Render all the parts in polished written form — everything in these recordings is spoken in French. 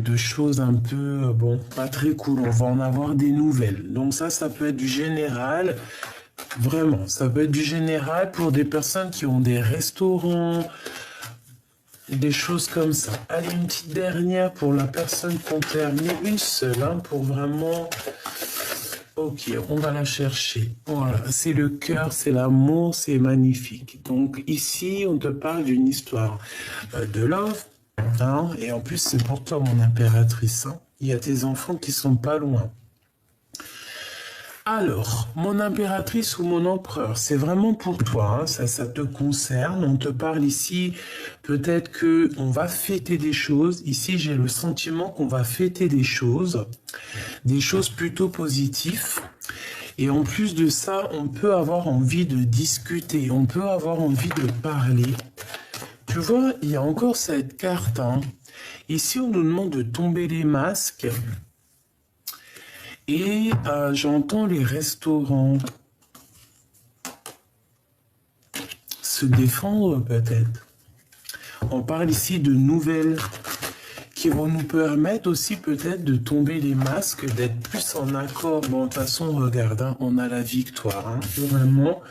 de choses un peu, bon, pas très cool. On va en avoir des nouvelles. Donc ça peut être du général. Vraiment, ça peut être du général pour des personnes qui ont des restaurants, des choses comme ça. Allez, une petite dernière pour la personne qu'on termine. Une seule, hein, pour vraiment... Ok, on va la chercher. Voilà, c'est le cœur, c'est l'amour, c'est magnifique. Donc ici, on te parle d'une histoire de love. Hein, et en plus, c'est pour toi, mon impératrice. Hein. Il y a tes enfants qui sont pas loin. Alors, mon impératrice ou mon empereur, c'est vraiment pour toi, hein, ça te concerne. On te parle ici, peut-être que on va fêter des choses. Ici, j'ai le sentiment qu'on va fêter des choses plutôt positives. Et en plus de ça, on peut avoir envie de discuter, on peut avoir envie de parler. Tu vois, il y a encore cette carte. Hein. Ici, on nous demande de tomber les masques. Et j'entends les restaurants se défendre peut-être. On parle ici de nouvelles qui vont nous permettre aussi peut-être de tomber les masques, d'être plus en accord. Bon, de toute façon, regarde, hein, on a la victoire. Hein. Vraiment,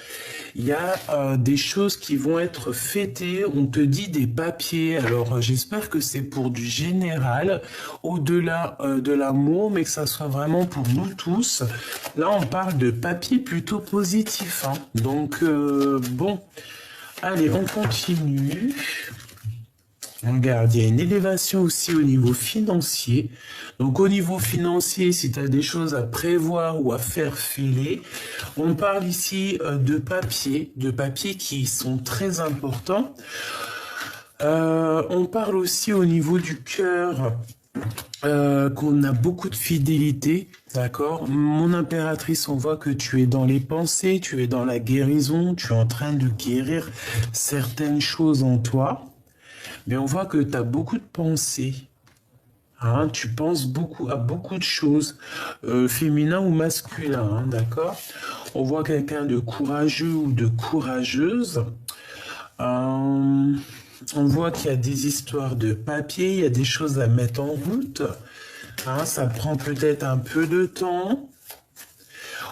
il y a des choses qui vont être fêtées. On te dit des papiers. Alors, j'espère que c'est pour du général, au-delà de l'amour, mais que ça soit vraiment pour nous tous. Là, on parle de papier plutôt positif. Hein. Donc, bon, allez, on continue. Regarde, il y a une élévation aussi au niveau financier. Donc au niveau financier, si tu as des choses à prévoir ou à faire filer, on parle ici de papiers qui sont très importants. On parle aussi au niveau du cœur, qu'on a beaucoup de fidélité, d'accord? Mon impératrice, on voit que tu es dans les pensées, tu es dans la guérison, tu es en train de guérir certaines choses en toi. Mais on voit que tu as beaucoup de pensées. Hein, tu penses à beaucoup de choses, féminin ou masculin, hein, d'accord? On voit quelqu'un de courageux ou de courageuse. On voit qu'il y a des histoires de papier, il y a des choses à mettre en route. Hein, ça prend peut-être un peu de temps.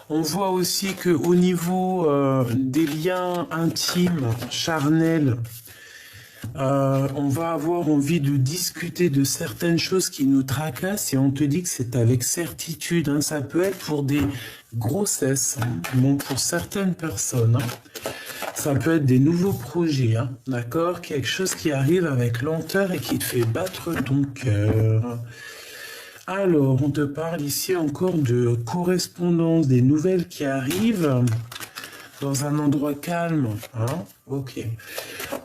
On voit aussi qu'au niveau des liens intimes, charnels, on va avoir envie de discuter de certaines choses qui nous tracassent et on te dit que c'est avec certitude. Hein. Ça peut être pour des grossesses, hein. Bon, pour certaines personnes. Hein. Ça peut être des nouveaux projets, hein. D'accord? Quelque chose qui arrive avec lenteur et qui te fait battre ton cœur. Alors, on te parle ici encore de correspondance, des nouvelles qui arrivent dans un endroit calme. Hein? Ok.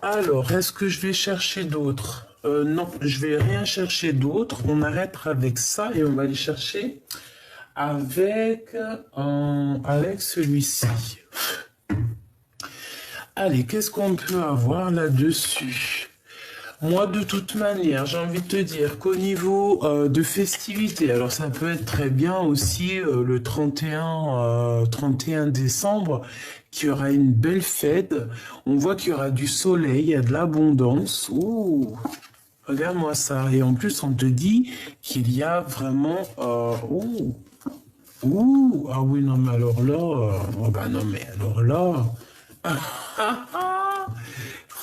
Alors, est-ce que je vais chercher d'autres? Non, je vais rien chercher d'autre. On arrête avec ça et on va aller chercher avec celui-ci. Allez, qu'est-ce qu'on peut avoir là-dessus? Moi, de toute manière, j'ai envie de te dire qu'au niveau de festivités, alors ça peut être très bien aussi le 31 décembre, qu'il y aura une belle fête. On voit qu'il y aura du soleil, il y a de l'abondance. Ouh, regarde-moi ça. Et en plus, on te dit qu'il y a vraiment... ah oui, non, mais alors là... oh bah non, mais alors là...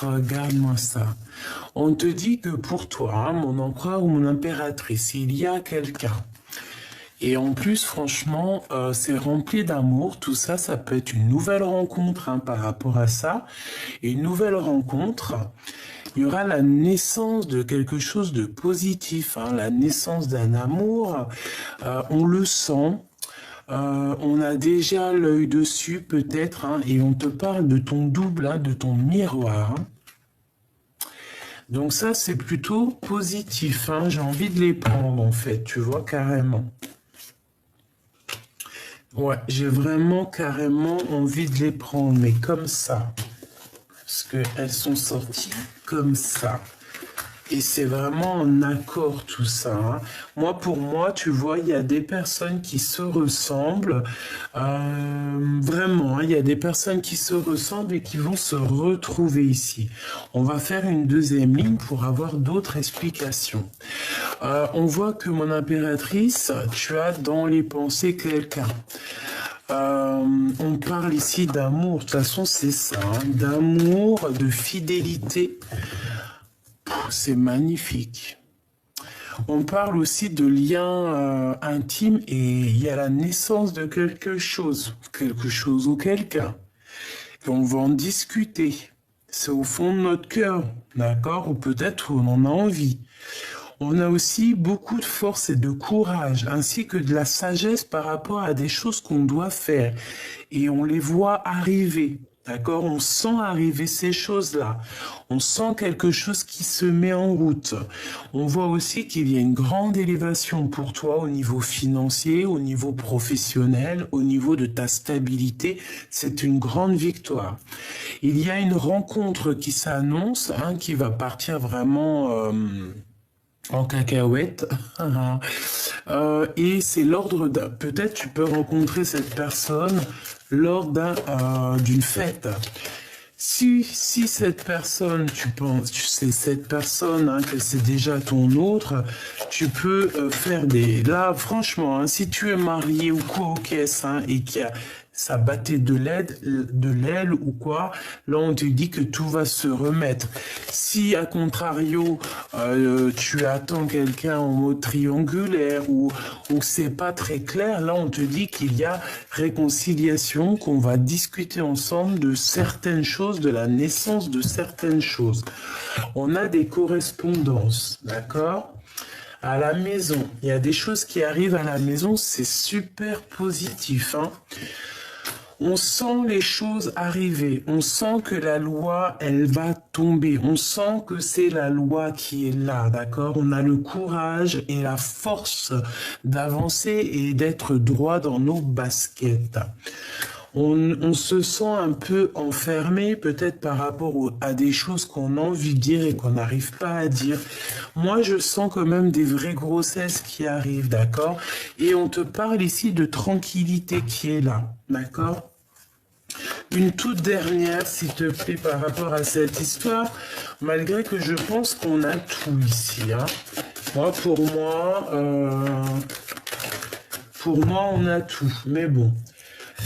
Regarde-moi ça. On te dit que pour toi, hein, mon empereur ou mon impératrice, il y a quelqu'un. Et en plus, franchement, c'est rempli d'amour. Tout ça, ça peut être une nouvelle rencontre hein, par rapport à ça. Et une nouvelle rencontre, il y aura la naissance de quelque chose de positif. Hein, la naissance d'un amour. On le sent. On a déjà l'œil dessus peut-être, hein, et on te parle de ton double, hein, de ton miroir. Hein. Donc ça, c'est plutôt positif. Hein, j'ai envie de les prendre, en fait, tu vois, carrément. Ouais, j'ai vraiment carrément envie de les prendre, mais comme ça. Parce qu'elles sont sorties comme ça. Et c'est vraiment en accord tout ça, hein. Moi, pour moi, tu vois, il y a des personnes qui se ressemblent. Vraiment, hein, il y a des personnes qui se ressemblent et qui vont se retrouver ici. On va faire une deuxième ligne pour avoir d'autres explications. On voit que mon impératrice, tu as dans les pensées quelqu'un. On parle ici d'amour, de toute façon c'est ça, hein, d'amour, de fidélité. C'est magnifique. On parle aussi de liens intimes et il y a la naissance de quelque chose ou quelqu'un. Et on va en discuter. C'est au fond de notre cœur, d'accord? Ou peut-être on en a envie. On a aussi beaucoup de force et de courage, ainsi que de la sagesse par rapport à des choses qu'on doit faire. Et on les voit arriver, d'accord? On sent arriver ces choses-là. On sent quelque chose qui se met en route. On voit aussi qu'il y a une grande élévation pour toi au niveau financier, au niveau professionnel, au niveau de ta stabilité. C'est une grande victoire. Il y a une rencontre qui s'annonce, hein, qui va partir vraiment... en cacahuète. Et c'est l'ordre d'un... Peut-être tu peux rencontrer cette personne lors d'une fête. Si cette personne, tu penses, c'est cette personne, hein, que c'est déjà ton autre, tu peux faire des... Là, franchement, hein, si tu es marié ou quoi aux caisses, hein, et qu'il y a... ça battait de l'aile ou quoi, là on te dit que tout va se remettre. Si à contrario, tu attends quelqu'un en mode triangulaire ou c'est pas très clair, là on te dit qu'il y a réconciliation, qu'on va discuter ensemble de certaines choses, de la naissance de certaines choses. On a des correspondances, d'accord ? À la maison, il y a des choses qui arrivent à la maison, c'est super positif, hein. On sent les choses arriver, on sent que la loi, elle va tomber, on sent que c'est la loi qui est là, d'accord? On a le courage et la force d'avancer et d'être droit dans nos baskets. On se sent un peu enfermé, peut-être par rapport à des choses qu'on a envie de dire et qu'on n'arrive pas à dire. Moi, je sens quand même des vraies grossesses qui arrivent, d'accord? Et on te parle ici de tranquillité qui est là, d'accord? Une toute dernière, s'il te plaît, par rapport à cette histoire, malgré que je pense qu'on a tout ici, hein. Moi, pour moi, on a tout, mais bon.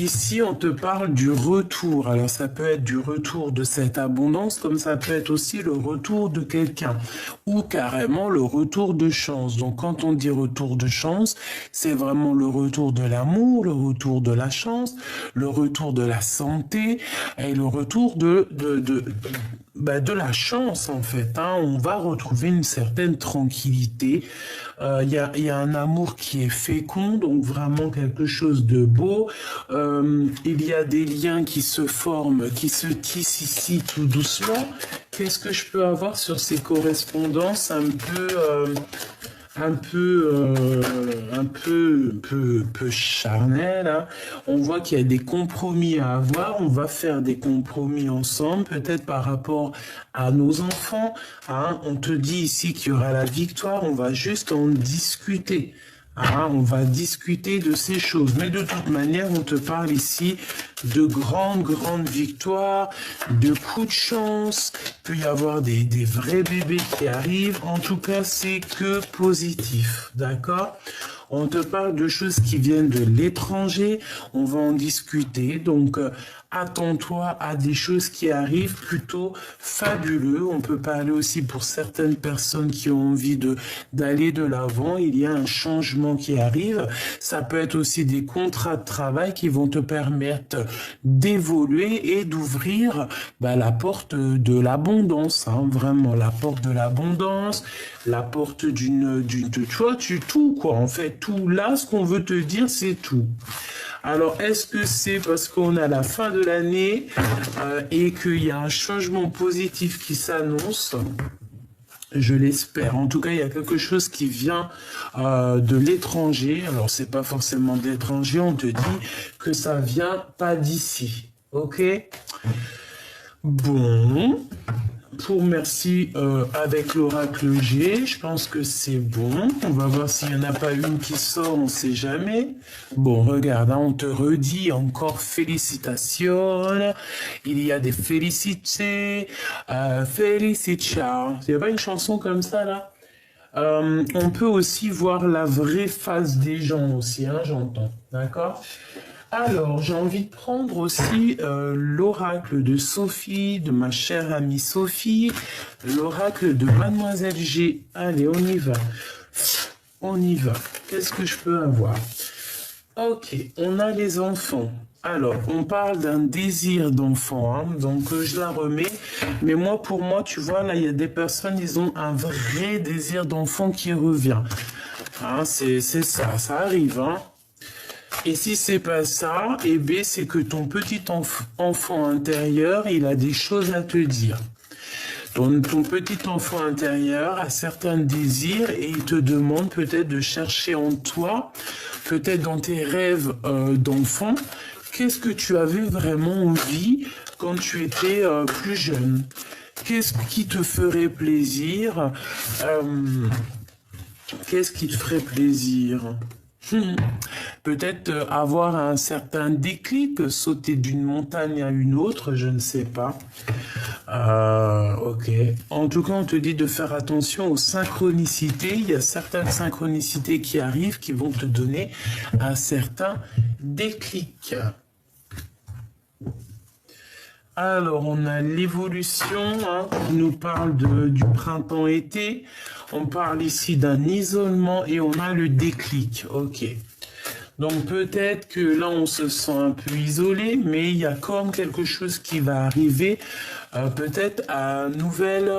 Ici, on te parle du retour. Alors, ça peut être du retour de cette abondance, comme ça peut être aussi le retour de quelqu'un, ou carrément le retour de chance. Donc, quand on dit retour de chance, c'est vraiment le retour de l'amour, le retour de la chance, le retour de la santé et le retour de la chance, en fait, hein. On va retrouver une certaine tranquillité. Il y a un amour qui est fécond, donc vraiment quelque chose de beau. Il y a des liens qui se forment, qui se tissent ici tout doucement. Qu'est-ce que je peux avoir sur ces correspondances peu charnel, hein. On voit qu'il y a des compromis à avoir. On va faire des compromis ensemble, peut-être par rapport à nos enfants, hein. On te dit ici qu'il y aura la victoire. On va juste en discuter. Ah, on va discuter de ces choses. Mais de toute manière, on te parle ici de grandes victoires, de coups de chance. Il peut y avoir des vrais bébés qui arrivent. En tout cas, c'est que positif. D'accord ? On te parle de choses qui viennent de l'étranger. On va en discuter. Donc, attends-toi à des choses qui arrivent plutôt fabuleux. On peut parler aussi pour certaines personnes qui ont envie d'aller de l'avant. Il y a un changement qui arrive. Ça peut être aussi des contrats de travail qui vont te permettre d'évoluer et d'ouvrir la porte de l'abondance, hein, vraiment la porte de l'abondance, la porte tu vois, tout quoi, en fait, tout là, ce qu'on veut te dire, c'est tout. Alors, est-ce que c'est parce qu'on a la fin de l'année et qu'il y a un changement positif qui s'annonce ? Je l'espère. En tout cas, il y a quelque chose qui vient de l'étranger. Alors, c'est pas forcément de l'étranger. On te dit que ça vient pas d'ici. Ok ? Bon, merci avec l'oracle G, je pense que c'est bon. On va voir s'il n'y en a pas une qui sort, on ne sait jamais. Bon, regarde, hein, on te redit encore félicitations. Il y a des félicités, félicitations. Il n'y a pas une chanson comme ça là? On peut aussi voir la vraie face des gens aussi, hein, j'entends. D'accord? Alors, j'ai envie de prendre aussi l'oracle de Sophie, de ma chère amie Sophie, l'oracle de Mademoiselle G. Allez, on y va. On y va. Qu'est-ce que je peux avoir? Ok, on a les enfants. Alors, on parle d'un désir d'enfant, hein, donc je la remets. Mais moi, pour moi, tu vois, là, il y a des personnes, ils ont un vrai désir d'enfant qui revient. Hein, c'est ça, ça arrive, hein. Et si c'est pas ça, eh bien, c'est que ton petit enfant intérieur, il a des choses à te dire. Ton petit enfant intérieur a certains désirs et il te demande peut-être de chercher en toi, peut-être dans tes rêves d'enfant, qu'est-ce que tu avais vraiment envie quand tu étais plus jeune? Qu'est-ce qui te ferait plaisir? Qu'est-ce qui te ferait plaisir? Peut-être avoir un certain déclic, sauter d'une montagne à une autre, je ne sais pas. Ok. En tout cas, on te dit de faire attention aux synchronicités. Il y a certaines synchronicités qui arrivent qui vont te donner un certain déclic. Alors, on a l'évolution, hein, qui nous parle du printemps-été. On parle ici d'un isolement et on a le déclic. Ok. Donc peut-être que là on se sent un peu isolé, mais il y a comme quelque chose qui va arriver, peut-être à nouvelle,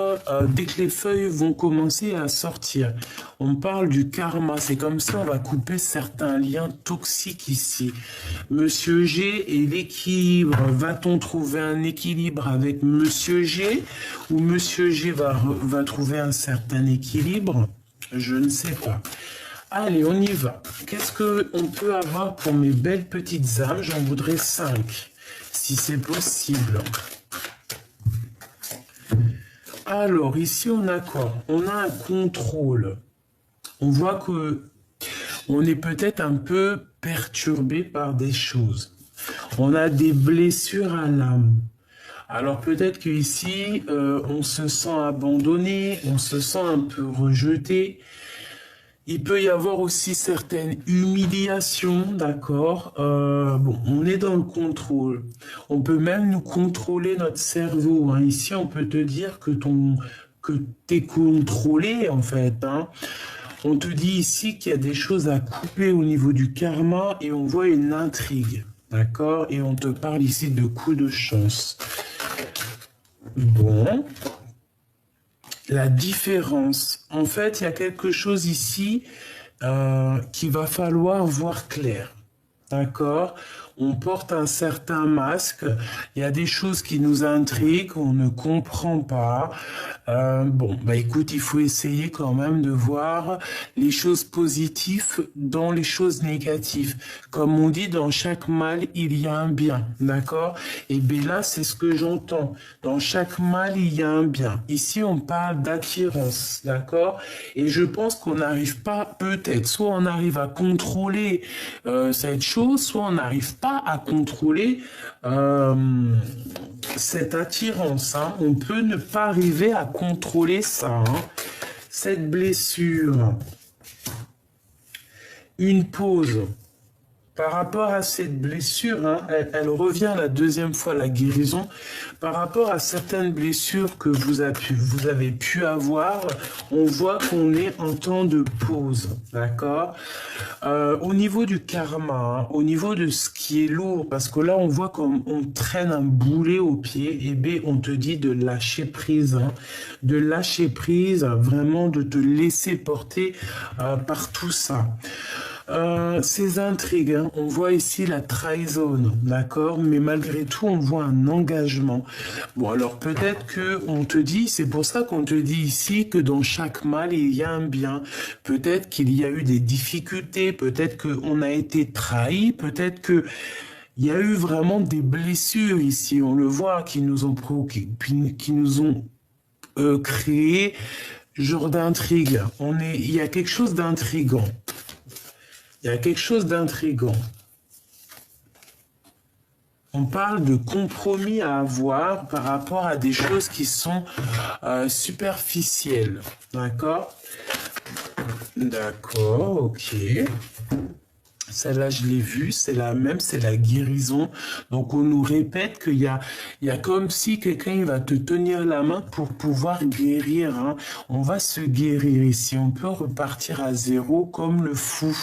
dès que les feuilles vont commencer à sortir. On parle du karma, c'est comme ça on va couper certains liens toxiques ici. Monsieur G et l'équilibre, va-t-on trouver un équilibre avec Monsieur G ou Monsieur G va trouver un certain équilibre? Je ne sais pas. Allez, on y va. Qu'est-ce qu'on peut avoir pour mes belles petites âmes? J'en voudrais 5, si c'est possible. Alors, ici, on a quoi? On a un contrôle. On voit que on est peut-être un peu perturbé par des choses. On a des blessures à l'âme. Alors peut-être qu'ici, on se sent abandonné, on se sent un peu rejeté. Il peut y avoir aussi certaines humiliations, d'accord? Bon, on est dans le contrôle. On peut même nous contrôler notre cerveau, hein. Ici, on peut te dire que t'es contrôlé, en fait, hein. On te dit ici qu'il y a des choses à couper au niveau du karma et on voit une intrigue, d'accord? Et on te parle ici de coups de chance. Bon. La différence. En fait, il y a quelque chose ici qu'il va falloir voir clair. D'accord? On porte un certain masque. Il y a des choses qui nous intriguent, on ne comprend pas. Bon, bah écoute, il faut essayer quand même de voir les choses positives dans les choses négatives. Comme on dit, dans chaque mal, il y a un bien. D'accord? Et bien là, c'est ce que j'entends. Dans chaque mal, il y a un bien. Ici, on parle d'attirance. D'accord? Et je pense qu'on n'arrive pas, peut-être, soit on arrive à contrôler cette chose, soit on n'arrive pas à contrôler cette attirance. Hein. On peut ne pas arriver à contrôler ça. Hein. Cette blessure. Une pause. Par rapport à cette blessure, hein, elle revient la deuxième fois, la guérison. Par rapport à certaines blessures que vous avez pu avoir, on voit qu'on est en temps de pause, d'accord? Au niveau du karma, hein, au niveau de ce qui est lourd, parce que là, on voit comme on traîne un boulet au pied, et bien, on te dit de lâcher prise, hein, de lâcher prise, vraiment de te laisser porter par tout ça. Ces intrigues, hein, on voit ici la trahison, d'accord, mais malgré tout, on voit un engagement. Bon, alors peut-être que on te dit, c'est pour ça qu'on te dit ici que dans chaque mal, il y a un bien. Peut-être qu'il y a eu des difficultés, peut-être qu'on a été trahi, peut-être que Il y a eu vraiment des blessures ici, on le voit, qui nous ont qui nous ont créé genre d'intrigue. Il y a quelque chose d'intrigant. Il y a quelque chose d'intrigant. On parle de compromis à avoir par rapport à des choses qui sont superficielles. D'accord? D'accord, ok. Celle-là, je l'ai vue, c'est la même, c'est la guérison. Donc, on nous répète qu'il y a comme si quelqu'un va te tenir la main pour pouvoir guérir. Hein. On va se guérir ici. On peut repartir à zéro comme le fou.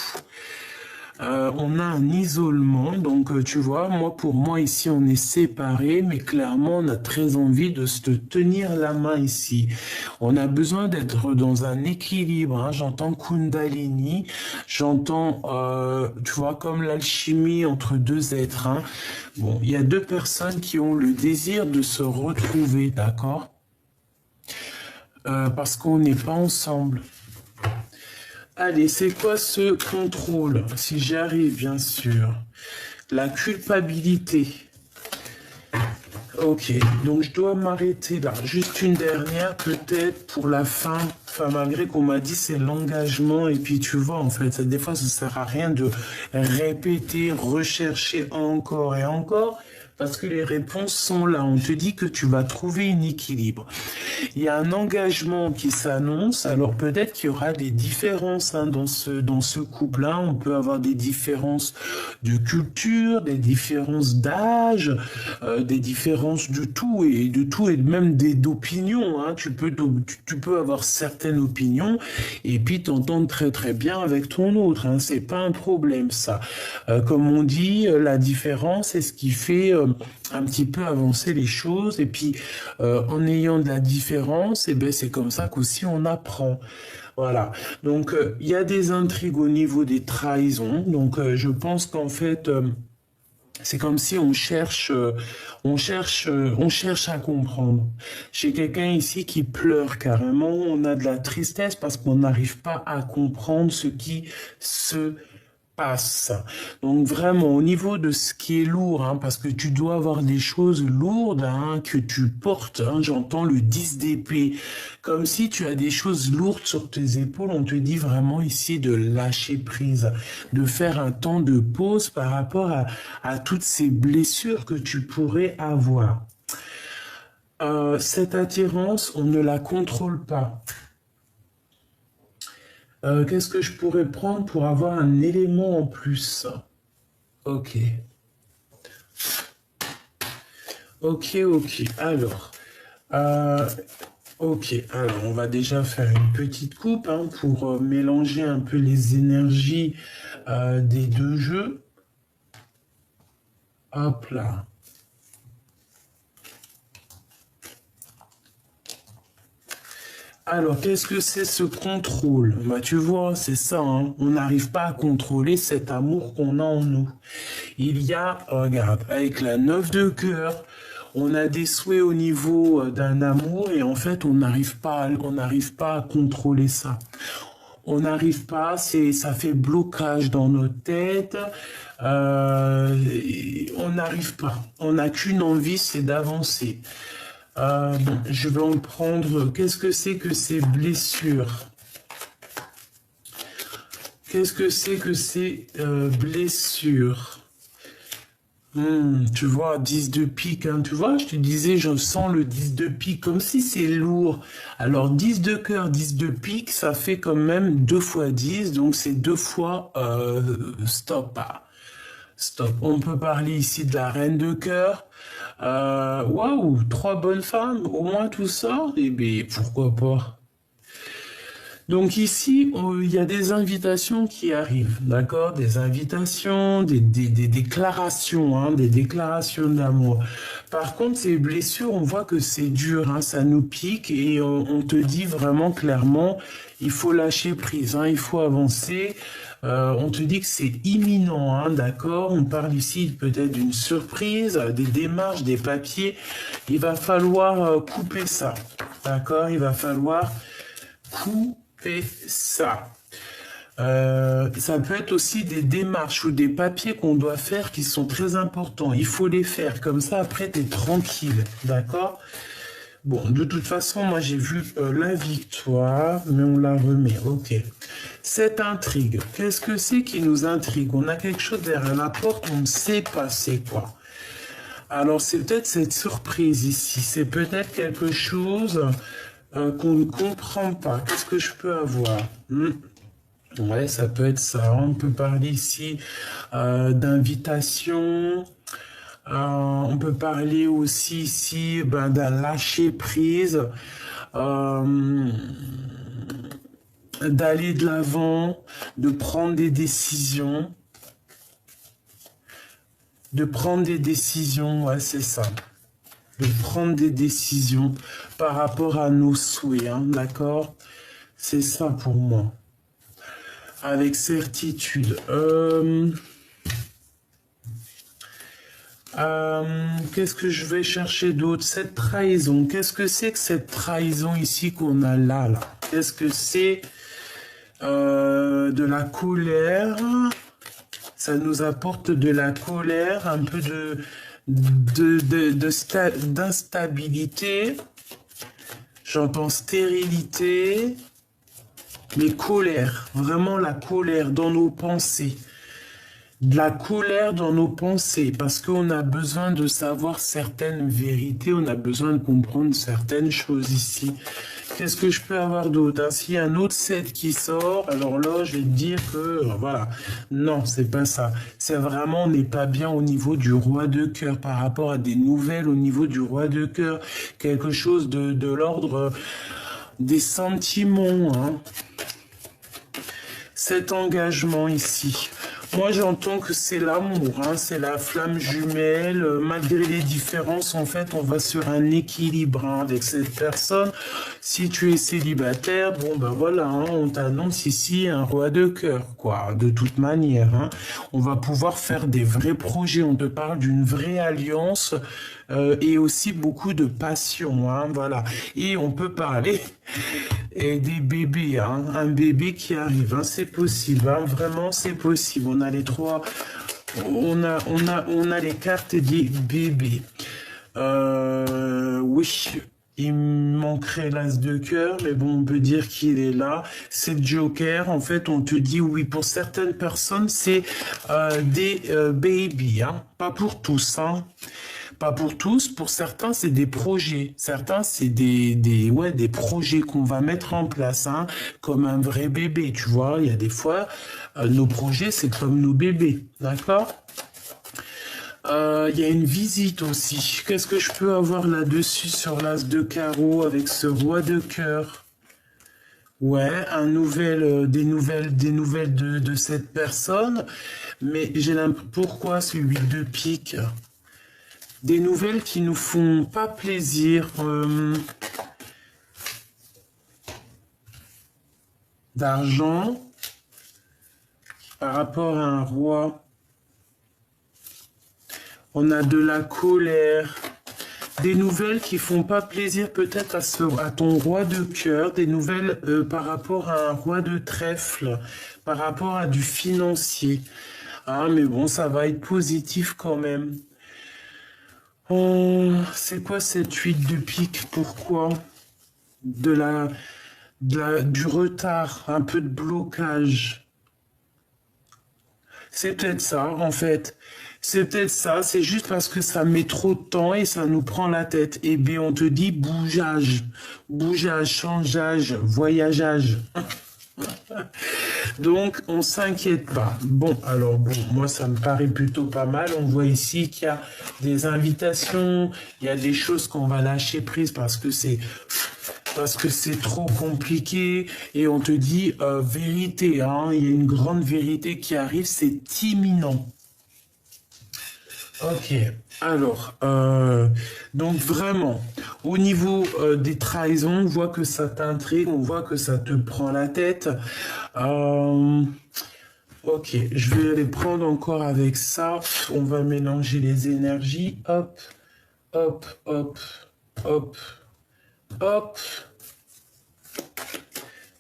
On a un isolement, donc tu vois, pour moi ici on est séparés, mais clairement on a très envie de se tenir la main ici. On a besoin d'être dans un équilibre, hein. J'entends Kundalini, j'entends, tu vois, comme l'alchimie entre deux êtres. Hein. Bon, il y a deux personnes qui ont le désir de se retrouver, d'accord? Parce qu'on n'est pas ensemble. Allez, c'est quoi ce contrôle? Si j'y arrive, bien sûr. La culpabilité. Ok, donc je dois m'arrêter là. Juste une dernière, peut-être, pour la fin. Enfin, malgré qu'on m'a dit c'est l'engagement. Et puis, tu vois, en fait, des fois, ça ne sert à rien de répéter, rechercher encore et encore. Parce que les réponses sont là. On te dit que tu vas trouver un équilibre. Il y a un engagement qui s'annonce. Alors peut-être qu'il y aura des différences hein, dans ce couple-là. On peut avoir des différences de culture, des différences d'âge, des différences de tout et même d'opinions. Hein. Tu peux avoir certaines opinions et puis t'entendre très très bien avec ton autre. Hein. C'est pas un problème ça. Comme on dit, la différence c'est ce qui fait un petit peu avancer les choses et puis en ayant de la différence, et ben c'est comme ça qu'aussi on apprend. Voilà. Donc il y a des intrigues au niveau des trahisons. Donc je pense qu'en fait c'est comme si on cherche à comprendre. J'ai quelqu'un ici qui pleure carrément. On a de la tristesse parce qu'on n'arrive pas à comprendre ce qui se passe. Donc vraiment au niveau de ce qui est lourd, hein, parce que tu dois avoir des choses lourdes hein, que tu portes. Hein, j'entends le 10 d'épée, comme si tu as des choses lourdes sur tes épaules. On te dit vraiment ici de lâcher prise, de faire un temps de pause par rapport à toutes ces blessures que tu pourrais avoir. Cette attirance, on ne la contrôle pas. Qu'est-ce que je pourrais prendre pour avoir un élément en plus? Ok. Ok. Alors, ok. Alors, on va déjà faire une petite coupe hein, pour mélanger un peu les énergies des deux jeux. Hop là. Alors, qu'est-ce que c'est ce contrôle? Bah, tu vois, c'est ça, hein. On n'arrive pas à contrôler cet amour qu'on a en nous. Il y a, regarde, avec la 9 de cœur, on a des souhaits au niveau d'un amour et en fait, on n'arrive pas à contrôler ça. On n'arrive pas, ça fait blocage dans notre tête. On n'arrive pas. On n'a qu'une envie, c'est d'avancer. Bon, je vais en prendre. Qu'est-ce que c'est que ces blessures? Qu'est-ce que c'est que ces blessures? Tu vois, 10 de pique, hein, tu vois, je te disais, je sens le 10 de pique, comme si c'est lourd. Alors, 10 de cœur, 10 de pique, ça fait quand même 2 fois 10, donc c'est 2 fois stop. Stop. On peut parler ici de la reine de cœur. Waouh, 3 bonnes femmes, au moins tout ça, et bien pourquoi pas. Donc ici, il y a des invitations qui arrivent, d'accord? Des invitations, des déclarations, hein, des déclarations d'amour. Par contre, ces blessures, on voit que c'est dur, hein, ça nous pique et on te dit vraiment clairement, il faut lâcher prise, hein, il faut avancer. On te dit que c'est imminent, hein, d'accord? On parle ici peut-être d'une surprise, des démarches, des papiers. Il va falloir couper ça, d'accord? Il va falloir couper ça. Ça peut être aussi des démarches ou des papiers qu'on doit faire qui sont très importants. Il faut les faire. Comme ça, après, tu es tranquille. D'accord? Bon, de toute façon, moi, j'ai vu la victoire, mais on la remet. Ok. Cette intrigue, qu'est-ce que c'est qui nous intrigue? On a quelque chose derrière la porte, on ne sait pas c'est quoi. Alors, c'est peut-être cette surprise ici. C'est peut-être quelque chose qu'on ne comprend pas. Qu'est-ce que je peux avoir? Ouais, ça peut être ça. On peut parler ici d'invitation. On peut parler aussi ici d'un lâcher prise, d'aller de l'avant, de prendre des décisions. De prendre des décisions, ouais, c'est ça. De prendre des décisions par rapport à nos souhaits, hein, d'accord? C'est ça pour moi. Avec certitude. Qu'est-ce que je vais chercher d'autre? Cette trahison. Qu'est-ce que c'est que cette trahison ici qu'on a là, là? Qu'est-ce que c'est de la colère? Ça nous apporte de la colère, un peu d'instabilité. J'entends stérilité, mais colère, vraiment la colère dans nos pensées. De la colère dans nos pensées, parce qu'on a besoin de savoir certaines vérités, on a besoin de comprendre certaines choses ici. Qu'est-ce que je peux avoir d'autre? S'il y a un autre set qui sort, alors là, je vais te dire que, voilà, non, c'est pas ça. C'est vraiment, on n'est pas bien au niveau du roi de cœur, par rapport à des nouvelles au niveau du roi de cœur. Quelque chose de l'ordre des sentiments, hein. Cet engagement ici. Moi, j'entends que c'est l'amour, hein, c'est la flamme jumelle. Malgré les différences, en fait, on va sur un équilibre hein, avec cette personne. Si tu es célibataire, bon, ben voilà, hein, on t'annonce ici un roi de cœur, quoi. De toute manière, hein, on va pouvoir faire des vrais projets. On te parle d'une vraie alliance et aussi beaucoup de passion, hein, voilà. Et on peut parler et des bébés, hein, un bébé qui arrive, hein, c'est possible, hein, vraiment c'est possible. On a les trois, on a les cartes des bébés. Oui, il manquerait l'as de cœur, mais bon, on peut dire qu'il est là. C'est le Joker. En fait, on te dit oui. Pour certaines personnes, c'est des babies, hein, pas pour tous, hein. Pas pour tous, pour certains, c'est des projets. Certains, c'est des projets qu'on va mettre en place, hein, comme un vrai bébé, tu vois. Il y a des fois, nos projets, c'est comme nos bébés, d'accord? Il y a une visite aussi. Qu'est-ce que je peux avoir là-dessus sur l'as de carreau avec ce roi de cœur? Ouais, des nouvelles de cette personne. Mais j'ai l'impression, pourquoi ce 8 de pique? Des nouvelles qui nous font pas plaisir. D'argent par rapport à un roi. On a de la colère. Des nouvelles qui font pas plaisir peut-être à ton roi de cœur. Des nouvelles par rapport à un roi de trèfle. Par rapport à du financier. Ah, mais bon, ça va être positif quand même. Oh, c'est quoi cette 8 de pique? Pourquoi? Du retard, un peu de blocage. C'est peut-être ça, en fait. C'est peut-être ça, c'est juste parce que ça met trop de temps et ça nous prend la tête. Et bien, on te dit bougeage, changeage, voyageage. Donc, on s'inquiète pas. Bon, alors bon, moi, ça me paraît plutôt pas mal. On voit ici qu'il y a des invitations, il y a des choses qu'on va lâcher prise parce que c'est trop compliqué. Et on te dit vérité, hein, il y a une grande vérité qui arrive, c'est imminent. Ok, alors, donc vraiment, au niveau des trahisons, on voit que ça t'intrigue, on voit que ça te prend la tête. Ok, je vais les prendre encore avec ça. On va mélanger les énergies. Hop, hop, hop, hop, hop.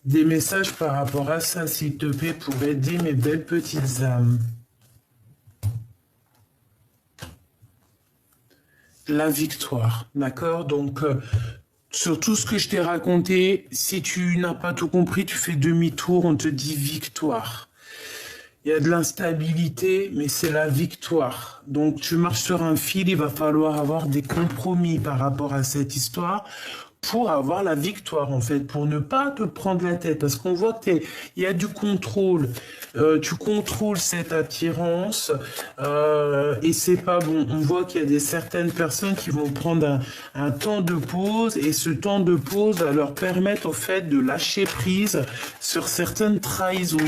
Des messages par rapport à ça, s'il te plaît, pour aider mes belles petites âmes. La victoire, d'accord? Donc, sur tout ce que je t'ai raconté, si tu n'as pas tout compris, tu fais demi-tour, on te dit victoire. Il y a de l'instabilité, mais c'est la victoire. Donc, tu marches sur un fil, il va falloir avoir des compromis par rapport à cette histoire pour avoir la victoire, en fait, pour ne pas te prendre la tête. Parce qu'on voit qu'il y a du contrôle. Tu contrôles cette attirance et c'est pas bon. On voit qu'il y a certaines personnes qui vont prendre un temps de pause et ce temps de pause va leur permettre, au fait, de lâcher prise sur certaines trahisons.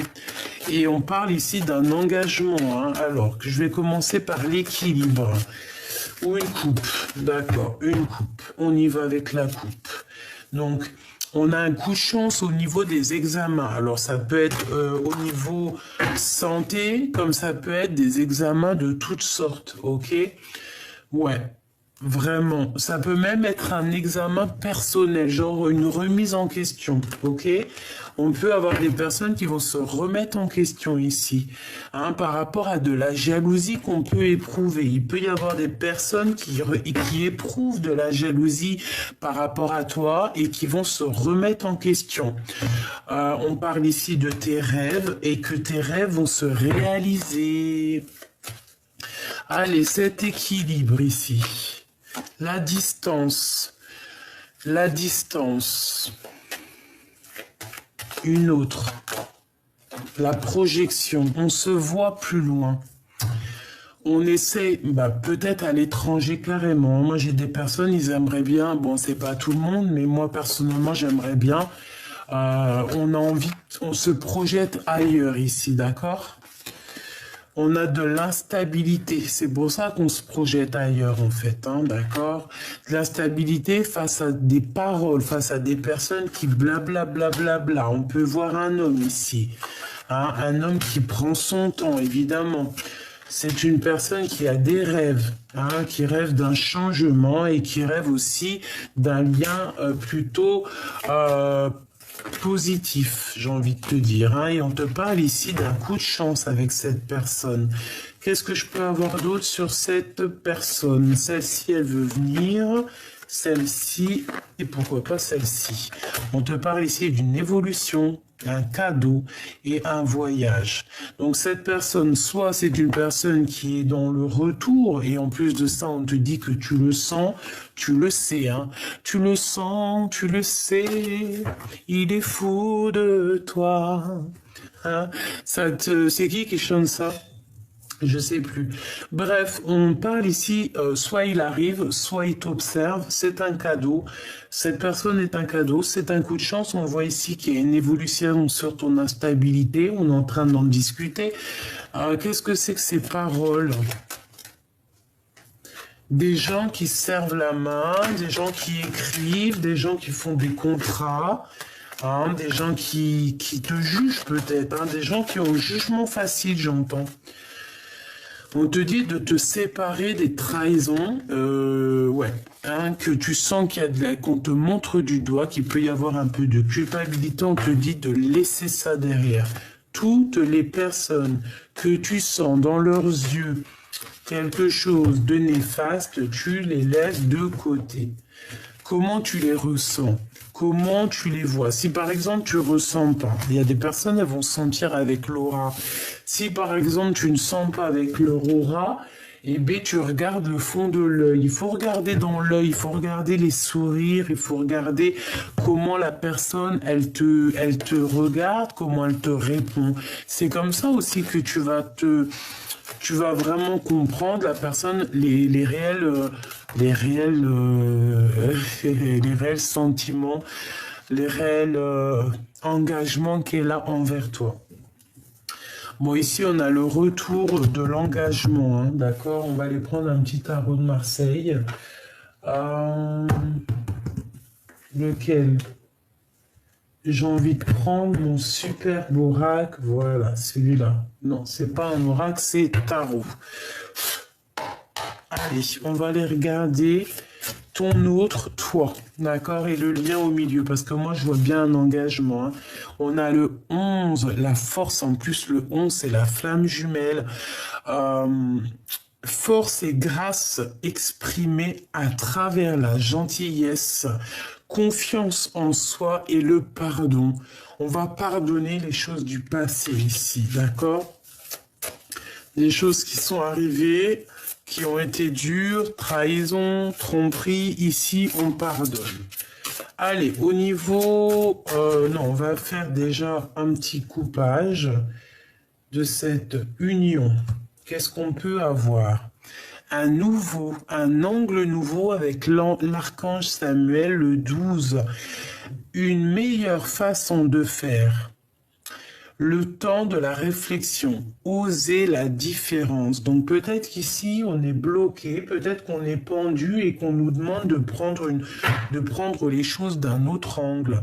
Et on parle ici d'un engagement. Hein. Alors, je vais commencer par l'équilibre. Ou une coupe, d'accord, une coupe. On y va avec la coupe. Donc, on a un coup de chance au niveau des examens. Alors, ça peut être au niveau santé, comme ça peut être des examens de toutes sortes, ok? Ouais. Vraiment, ça peut même être un examen personnel, genre une remise en question, ok? On peut avoir des personnes qui vont se remettre en question ici, hein, par rapport à de la jalousie qu'on peut éprouver. Il peut y avoir des personnes qui éprouvent de la jalousie par rapport à toi et qui vont se remettre en question. On parle ici de tes rêves et que tes rêves vont se réaliser. Allez, cet équilibre ici. La distance, une autre, la projection, on se voit plus loin. On essaie, peut-être à l'étranger carrément. Moi, j'ai des personnes, ils aimeraient bien, bon, c'est pas tout le monde, mais moi, personnellement, j'aimerais bien. On a envie, on se projette ailleurs ici, d'accord ? On a de l'instabilité, c'est pour ça qu'on se projette ailleurs en fait, hein, d'accord? De l'instabilité face à des paroles, face à des personnes qui blablabla. On peut voir un homme ici, hein, un homme qui prend son temps, évidemment. C'est une personne qui a des rêves, hein, qui rêve d'un changement et qui rêve aussi d'un lien plutôt positif, j'ai envie de te dire, hein, et on te parle ici d'un coup de chance avec cette personne. Qu'est-ce que je peux avoir d'autre sur cette personne? Celle-ci, elle veut venir, celle-ci, et pourquoi pas celle-ci? On te parle ici d'une évolution, un cadeau et un voyage. Donc cette personne, soit c'est une personne qui est dans le retour, et en plus de ça, on te dit que tu le sens, tu le sais, hein. Tu le sens, tu le sais, il est fou de toi. Hein. C'est qui chante ça? Je sais plus. Bref, on parle ici, soit il arrive, soit il t'observe, c'est un cadeau. Cette personne est un cadeau, c'est un coup de chance. On voit ici qu'il y a une évolution sur ton instabilité, on est en train d'en discuter. Qu'est-ce que c'est que ces paroles? Des gens qui servent la main, des gens qui écrivent, des gens qui font des contrats. Hein, des gens qui te jugent peut-être, hein, des gens qui ont un jugement facile, j'entends. On te dit de te séparer des trahisons, ouais, hein, que tu sens qu'il y a qu'on te montre du doigt, qu'il peut y avoir un peu de culpabilité, on te dit de laisser ça derrière. Toutes les personnes que tu sens dans leurs yeux quelque chose de néfaste, tu les laisses de côté. Comment tu les ressens? Comment tu les vois? Si par exemple tu ressens pas, il y a des personnes elles vont sentir avec l'aura. Si par exemple tu ne sens pas avec leur aura, eh bien tu regardes le fond de l'œil. Il faut regarder dans l'œil, il faut regarder les sourires, il faut regarder comment la personne elle te regarde, comment elle te répond. C'est comme ça aussi que tu vas vraiment comprendre la personne, les réels sentiments, les réels engagements qu'elle a envers toi. Bon, ici, on a le retour de l'engagement, hein, d'accord? On va aller prendre un petit tarot de Marseille. Lequel? J'ai envie de prendre mon superbe oracle. Voilà, celui-là. Non, c'est pas un oracle, c'est tarot. Allez, on va aller regarder ton autre, toi, d'accord, et le lien au milieu, parce que moi, je vois bien un engagement. Hein. On a le 11, la force, en plus, le 11, c'est la flamme jumelle. Force et grâce exprimée à travers la gentillesse, confiance en soi et le pardon. On va pardonner les choses du passé ici, d'accord? Des choses qui sont arrivées, qui ont été dures, trahison, tromperie, ici on pardonne. Allez, au niveau... non, on va faire déjà un petit coupage de cette union. Qu'est-ce qu'on peut avoir? Un angle nouveau avec l'archange Samuel, le 12. Une meilleure façon de faire. Le temps de la réflexion, oser la différence. Donc peut-être qu'ici on est bloqué, peut-être qu'on est pendu et qu'on nous demande de prendre les choses d'un autre angle.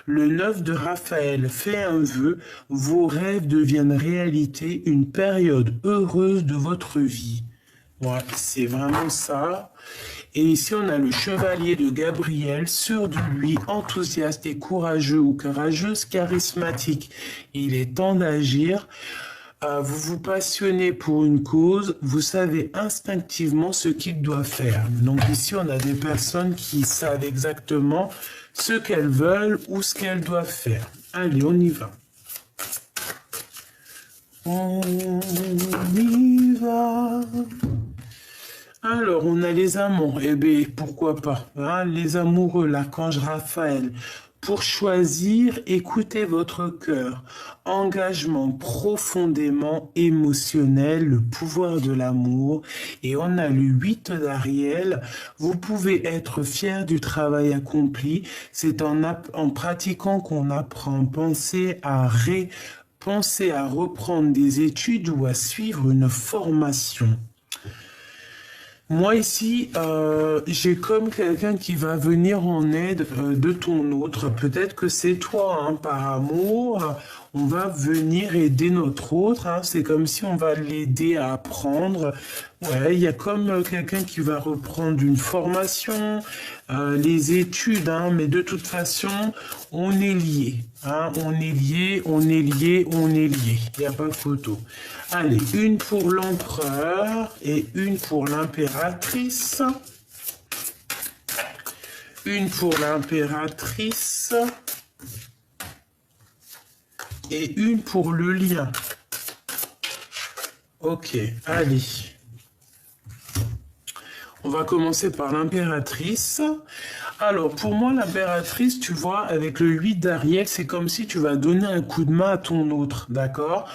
Le 9 de Raphaël fait un vœu, vos rêves deviennent réalité, une période heureuse de votre vie. Ouais, c'est vraiment ça. Et ici, on a le chevalier de Gabriel, sûr de lui, enthousiaste et courageux ou courageuse, charismatique. Il est temps d'agir. Vous vous passionnez pour une cause, vous savez instinctivement ce qu'il doit faire. Donc ici, on a des personnes qui savent exactement ce qu'elles veulent ou ce qu'elles doivent faire. Allez, on y va. On y va. Alors, on a les amants. Eh bien, pourquoi pas, hein, les amoureux, l'archange Raphaël. Pour choisir, écoutez votre cœur. Engagement profondément émotionnel, le pouvoir de l'amour. Et on a le 8 d'Ariel. Vous pouvez être fier du travail accompli. C'est en pratiquant qu'on apprend. Pensez à reprendre des études ou à suivre une formation. Moi ici, j'ai comme quelqu'un qui va venir en aide de ton autre. Peut-être que c'est toi, hein, par amour. On va venir aider notre autre. Hein. C'est comme si on va l'aider à apprendre. Ouais, il y a comme quelqu'un qui va reprendre une formation, les études. Hein, mais de toute façon, on est liés. Hein, on est liés, on est liés, on est liés. Il n'y a pas de photo. Allez, une pour l'empereur et une pour l'impératrice. Une pour l'impératrice et une pour le lien. Ok, allez. On va commencer par l'impératrice. Alors, pour moi, l'impératrice, tu vois, avec le 8 d'Ariel, c'est comme si tu vas donner un coup de main à ton autre, d'accord?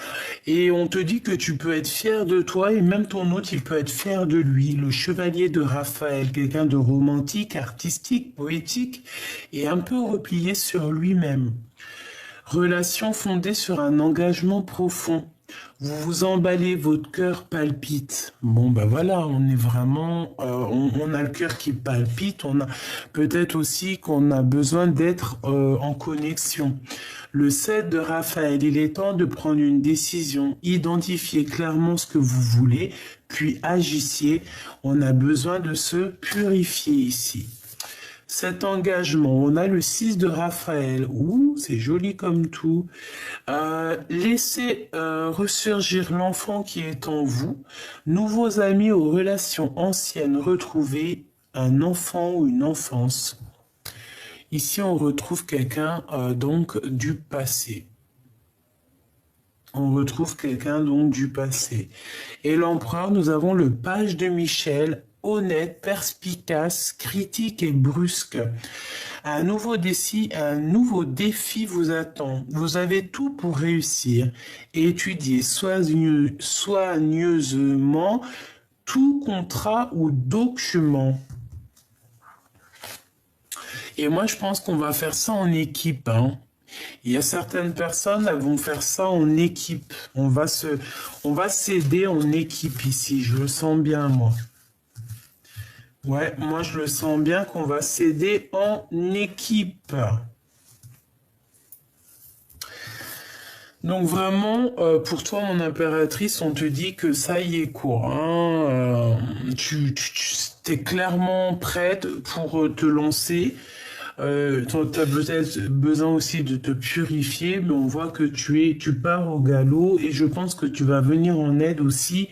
Et on te dit que tu peux être fier de toi et même ton autre, il peut être fier de lui. Le chevalier de Raphaël, quelqu'un de romantique, artistique, poétique et un peu replié sur lui-même. Relation fondée sur un engagement profond. Vous vous emballez, votre cœur palpite. Bon, ben voilà, on est vraiment, on a le cœur qui palpite. On a peut-être aussi qu'on a besoin d'être en connexion. Le 7 de Raphaël, il est temps de prendre une décision. Identifiez clairement ce que vous voulez, puis agissez. On a besoin de se purifier ici. Cet engagement, on a le 6 de Raphaël. Ouh, c'est joli comme tout. Laissez ressurgir l'enfant qui est en vous. Nouveaux amis aux relations anciennes retrouvées. Un enfant ou une enfance. Ici, on retrouve quelqu'un donc du passé. On retrouve quelqu'un donc du passé. Et l'empereur, nous avons le page de Michel, honnête, perspicace, critique et brusque. Un nouveau défi vous attend. Vous avez tout pour réussir. Étudiez soigneusement tout contrat ou document. Et moi, je pense qu'on va faire ça en équipe, hein. Il y a certaines personnes, elles vont faire ça en équipe. On va s'aider en équipe ici. Je le sens bien, moi. Ouais, moi, je le sens bien qu'on va s'aider en équipe. Donc vraiment, pour toi, mon impératrice, on te dit que ça y est quoi. Hein, tu es clairement prête pour te lancer. Tu as peut-être besoin aussi de te purifier, mais on voit que tu pars au galop et je pense que tu vas venir en aide aussi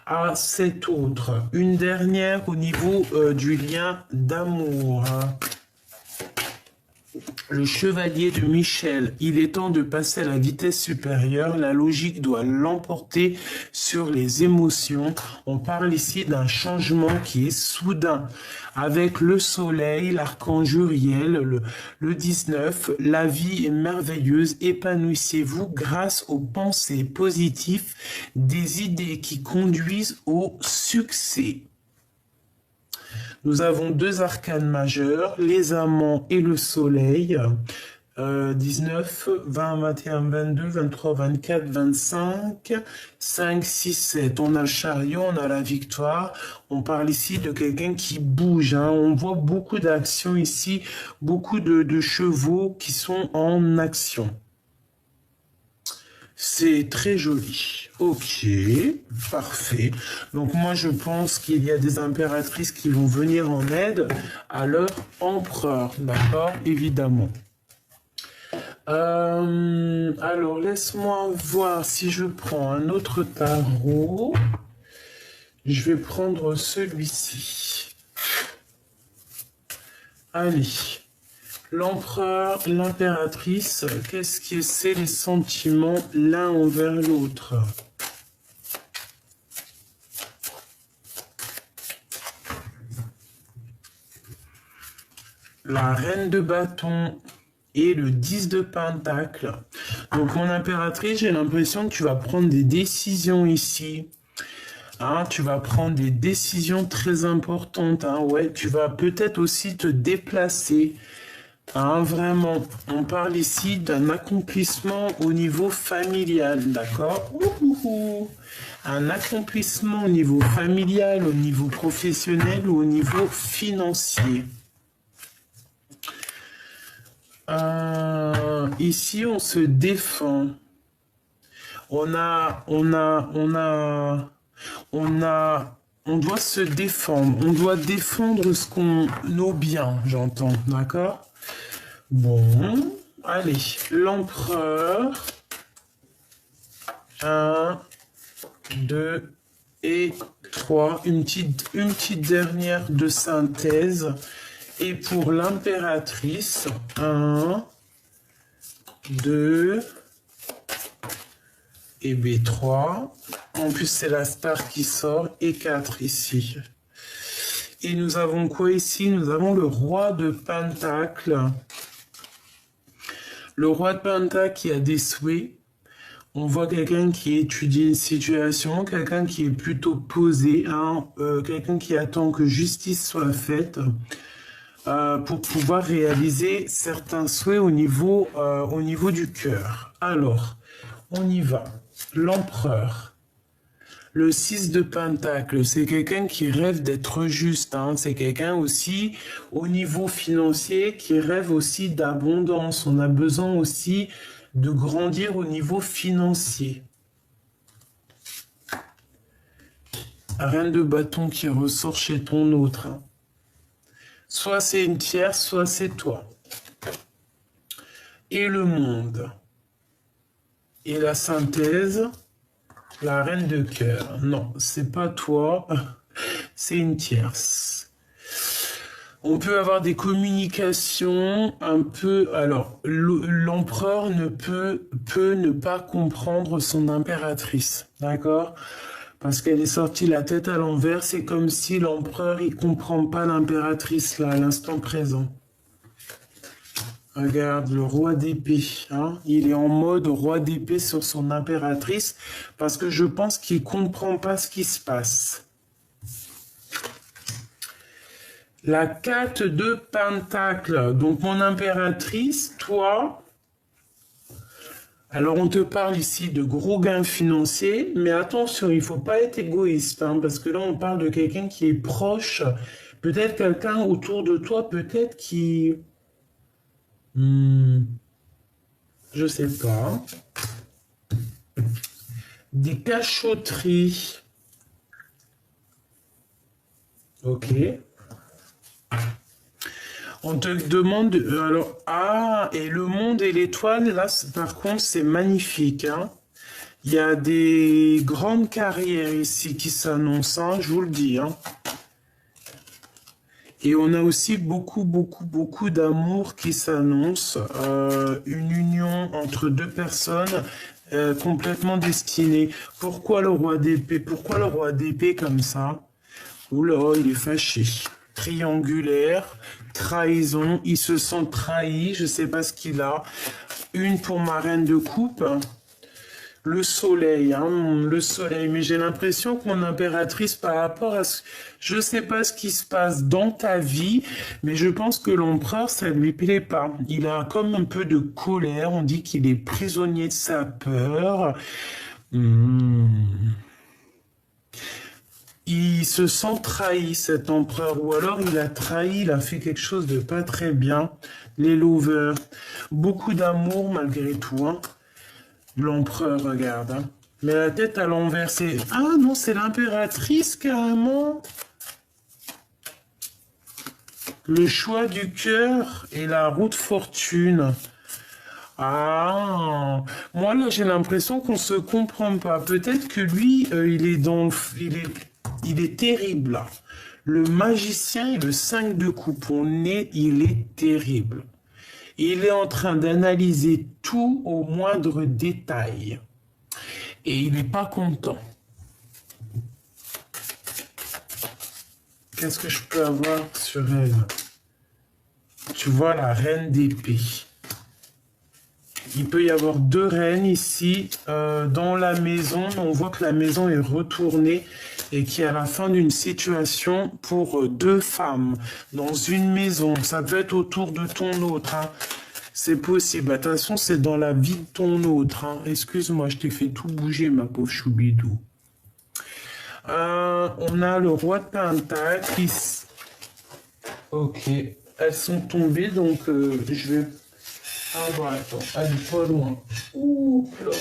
à cet autre. Une dernière au niveau du lien d'amour. Hein. Le chevalier de Michel, il est temps de passer à la vitesse supérieure, la logique doit l'emporter sur les émotions. On parle ici d'un changement qui est soudain. Avec le soleil, l'archange Uriel, le 19, la vie est merveilleuse, épanouissez-vous grâce aux pensées positives, des idées qui conduisent au succès. Nous avons deux arcanes majeurs, les amants et le soleil. 19, 20, 21, 22, 23, 24, 25, 5, 6, 7. On a le chariot, on a la victoire. On parle ici de quelqu'un qui bouge. Hein. On voit beaucoup d'actions ici, beaucoup de chevaux qui sont en action. C'est très joli. Ok, parfait. Donc moi je pense qu'il y a des impératrices qui vont venir en aide à leur empereur, d'accord, évidemment. Alors laisse-moi voir si je prends un autre tarot. Je vais prendre celui-ci. Allez. L'empereur, l'impératrice, qu'est-ce que c'est les sentiments l'un envers l'autre? La reine de bâton et le 10 de pentacle. Donc mon impératrice, j'ai l'impression que tu vas prendre des décisions ici. Hein, tu vas prendre des décisions très importantes. Hein, ouais, tu vas peut-être aussi te déplacer. Hein, vraiment, on parle ici d'un accomplissement au niveau familial, d'accord? Un accomplissement au niveau familial, au niveau professionnel ou au niveau financier. Ici, on se défend. On doit se défendre. On doit défendre nos biens, j'entends, d'accord? Bon, allez, l'empereur, 1, 2 et 3, une petite dernière de synthèse, et pour l'impératrice, 1, 2, et B3, en plus c'est la star qui sort, et 4 ici. Et nous avons quoi ici? Nous avons le roi de pentacle. Le roi de pentacle qui a des souhaits. On voit quelqu'un qui étudie une situation, quelqu'un qui est plutôt posé, hein, quelqu'un qui attend que justice soit faite pour pouvoir réaliser certains souhaits au niveau du cœur. Alors, on y va. L'empereur. Le 6 de pentacle, c'est quelqu'un qui rêve d'être juste. Hein. C'est quelqu'un aussi, au niveau financier, qui rêve aussi d'abondance. On a besoin aussi de grandir au niveau financier. Reine de bâton qui ressort chez ton autre. Hein. Soit c'est une tierce, soit c'est toi. Et le monde. Et la synthèse. La reine de cœur. Non, c'est pas toi, c'est une tierce. On peut avoir des communications un peu... Alors, l'empereur peut ne pas comprendre son impératrice, d'accord? Parce qu'elle est sortie la tête à l'envers, c'est comme si l'empereur, il comprend pas l'impératrice là, à l'instant présent. Regarde, le roi d'épée, hein, il est en mode roi d'épée sur son impératrice parce que je pense qu'il ne comprend pas ce qui se passe. La 4 de pentacle, donc mon impératrice, toi, alors on te parle ici de gros gains financiers, mais attention, il ne faut pas être égoïste, hein, parce que là on parle de quelqu'un qui est proche, peut-être quelqu'un autour de toi, peut-être qui... je sais pas. des cachotteries. Ok. On te demande, alors, ah, et le monde et l'étoile, là, par contre, c'est magnifique, hein. Il y a des grandes carrières ici qui s'annoncent, hein, je vous le dis, hein. Et on a aussi beaucoup d'amour qui s'annonce, une union entre deux personnes complètement destinées. Pourquoi le roi d'épée? Pourquoi le roi d'épée comme ça? Oula, il est fâché. Triangulaire, trahison, il se sent trahi, je sais pas ce qu'il a. Une pour ma reine de coupe. Le soleil, hein, le soleil. Mais j'ai l'impression que mon impératrice, par rapport à ce... Je sais pas ce qui se passe dans ta vie, mais je pense que l'empereur, ça lui plaît pas. Il a comme un peu de colère. On dit qu'il est prisonnier de sa peur. Il se sent trahi, cet empereur, ou alors il a trahi, il a fait quelque chose de pas très bien. Les lovers, beaucoup d'amour malgré tout, hein. L'empereur, regarde, hein. Mais la tête à l'envers, c'est... Ah non, c'est l'impératrice, carrément. Le choix du cœur et la roue de fortune. Ah, moi là, j'ai l'impression qu'on se comprend pas. Peut-être que lui, il est dans... Il est terrible, là. Le magicien et le 5 de coupe, il est terrible. Il est en train d'analyser tout au moindre détail. Et il n'est pas content. Qu'est-ce que je peux avoir sur elle? Tu vois la reine d'épée. Il peut y avoir deux reines ici dans la maison. On voit que la maison est retournée et qu'il y a la fin d'une situation pour deux femmes dans une maison. Ça peut être autour de ton autre, hein. C'est possible. De toute façon, c'est dans la vie de ton autre, hein. Excuse-moi, je t'ai fait tout bouger, ma pauvre choubidou. On a le roi de Pentacle. Ok. Elles sont tombées, donc je vais... Ah bon, attends, elle est pas loin. Ouh là.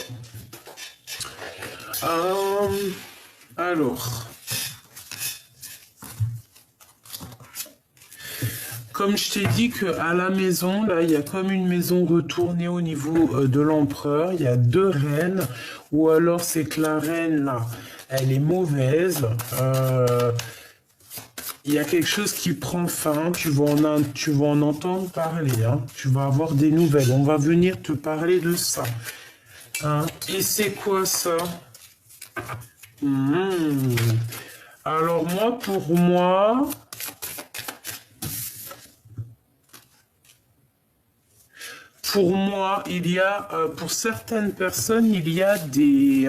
Alors, comme je t'ai dit qu'à la maison, là, il y a comme une maison retournée au niveau de l'empereur. Il y a deux reines, ou alors c'est que la reine, là, elle est mauvaise. Il y a quelque chose qui prend fin, tu vas en entendre parler, hein. Tu vas avoir des nouvelles. On va venir te parler de ça. Hein. Et c'est quoi ça? Alors pour moi, il y a, pour certaines personnes, il y a des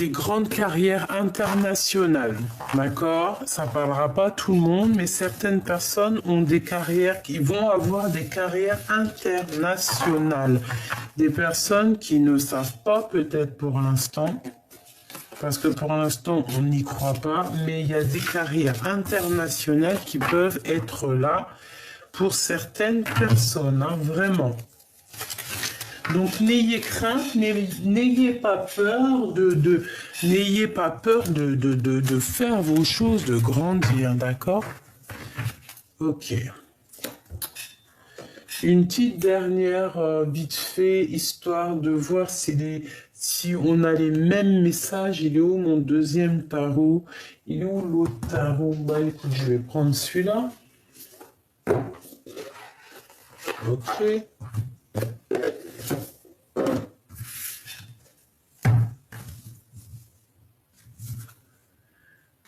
grandes carrières internationales, d'accord? Ça parlera pas à tout le monde, mais certaines personnes ont des carrières qui vont avoir des carrières internationales. Des personnes qui ne savent pas peut-être pour l'instant, parce que pour l'instant on n'y croit pas, mais il y a des carrières internationales qui peuvent être là pour certaines personnes, hein, vraiment. Donc n'ayez crainte, n'ayez pas peur n'ayez pas peur de faire vos choses, de grandir, d'accord? Ok. Une petite dernière vite fait, histoire de voir si on a les mêmes messages. Il est où mon deuxième tarot? Il est où l'autre tarot? Bah écoute, je vais prendre celui-là. Ok.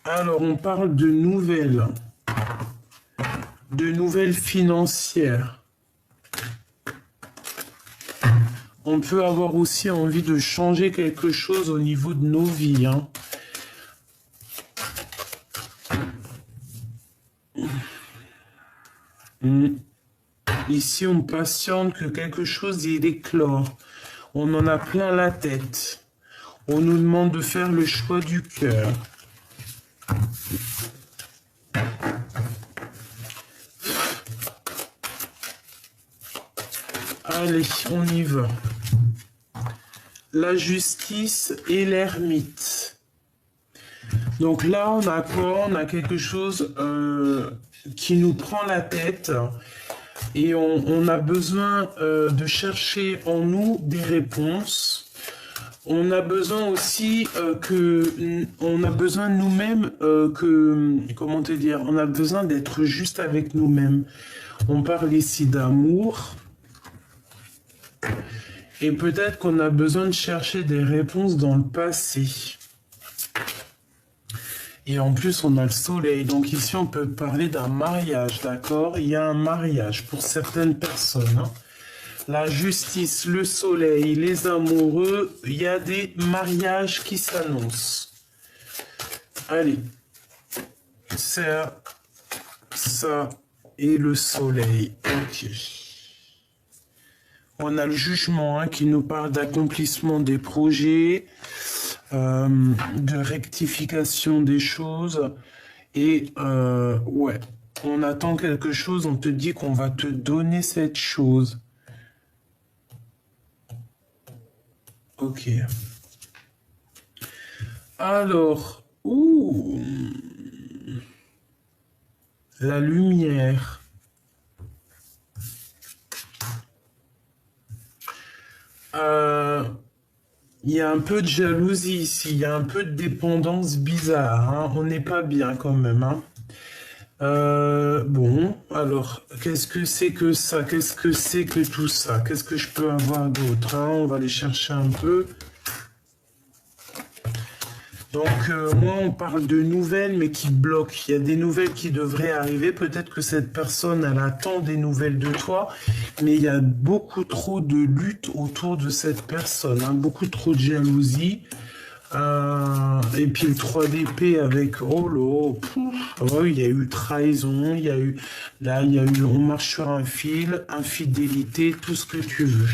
Alors, on parle de nouvelles financières. On peut avoir aussi envie de changer quelque chose au niveau de nos vies, hein. Ici, on patiente que quelque chose il éclore. On en a plein la tête. On nous demande de faire le choix du cœur. Allez, on y va. la justice et l'ermite. Donc là, on a quoi? On a quelque chose qui nous prend la tête et on a besoin de chercher en nous des réponses. On a besoin aussi on a besoin de nous-mêmes comment te dire, on a besoin d'être juste avec nous-mêmes. On parle ici d'amour. Et peut-être qu'on a besoin de chercher des réponses dans le passé. Et en plus, on a le soleil. Donc ici, on peut parler d'un mariage, d'accord? Il y a un mariage pour certaines personnes. Hein. La justice, le soleil, les amoureux, il y a des mariages qui s'annoncent. Allez. Ça et le soleil. Ok. On a le jugement hein, qui nous parle d'accomplissement des projets, de rectification des choses. Et ouais, on attend quelque chose, on te dit qu'on va te donner cette chose. Ok. Alors, la lumière. Il y a un peu de jalousie ici, il y a un peu de dépendance bizarre, hein. On n'est pas bien quand même. Hein. Bon, alors, qu'est-ce que c'est que ça? Qu'est-ce que c'est que tout ça? Qu'est-ce que je peux avoir d'autre hein? On va aller chercher un peu. Donc, moi, on parle de nouvelles, mais qui bloquent. Il y a des nouvelles qui devraient arriver. Peut-être que cette personne, elle attend des nouvelles de toi, mais il y a beaucoup trop de lutte autour de cette personne. Hein, beaucoup trop de jalousie. Et puis le 3 d'épée avec oh là, il y a eu trahison, il y a eu là, il y a eu on marche sur un fil, infidélité, tout ce que tu veux.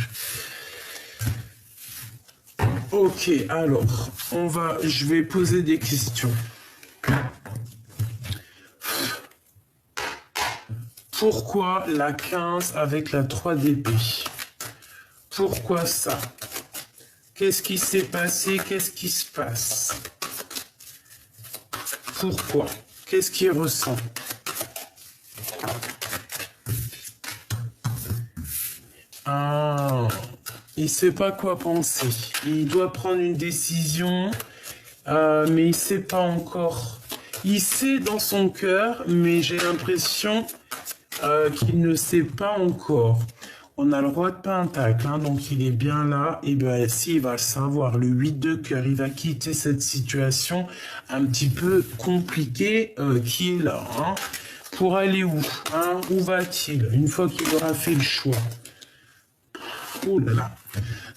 Ok, alors, je vais poser des questions. Pourquoi la 15 avec la 3 d'épée? Pourquoi ça? Qu'est-ce qui s'est passé? Qu'est-ce qui se passe? Pourquoi? Qu'est-ce qu'il ressent? Ah, il ne sait pas quoi penser. Il doit prendre une décision, mais il ne sait pas encore. Il sait dans son cœur, mais j'ai l'impression qu'il ne sait pas encore. On a le roi de Pentacle, hein, donc il est bien là. Et bien, s'il va le savoir, le 8 de cœur, il va quitter cette situation un petit peu compliquée qui est là. Hein. Pour aller où hein? Où va-t-il une fois qu'il aura fait le choix? Oh là là.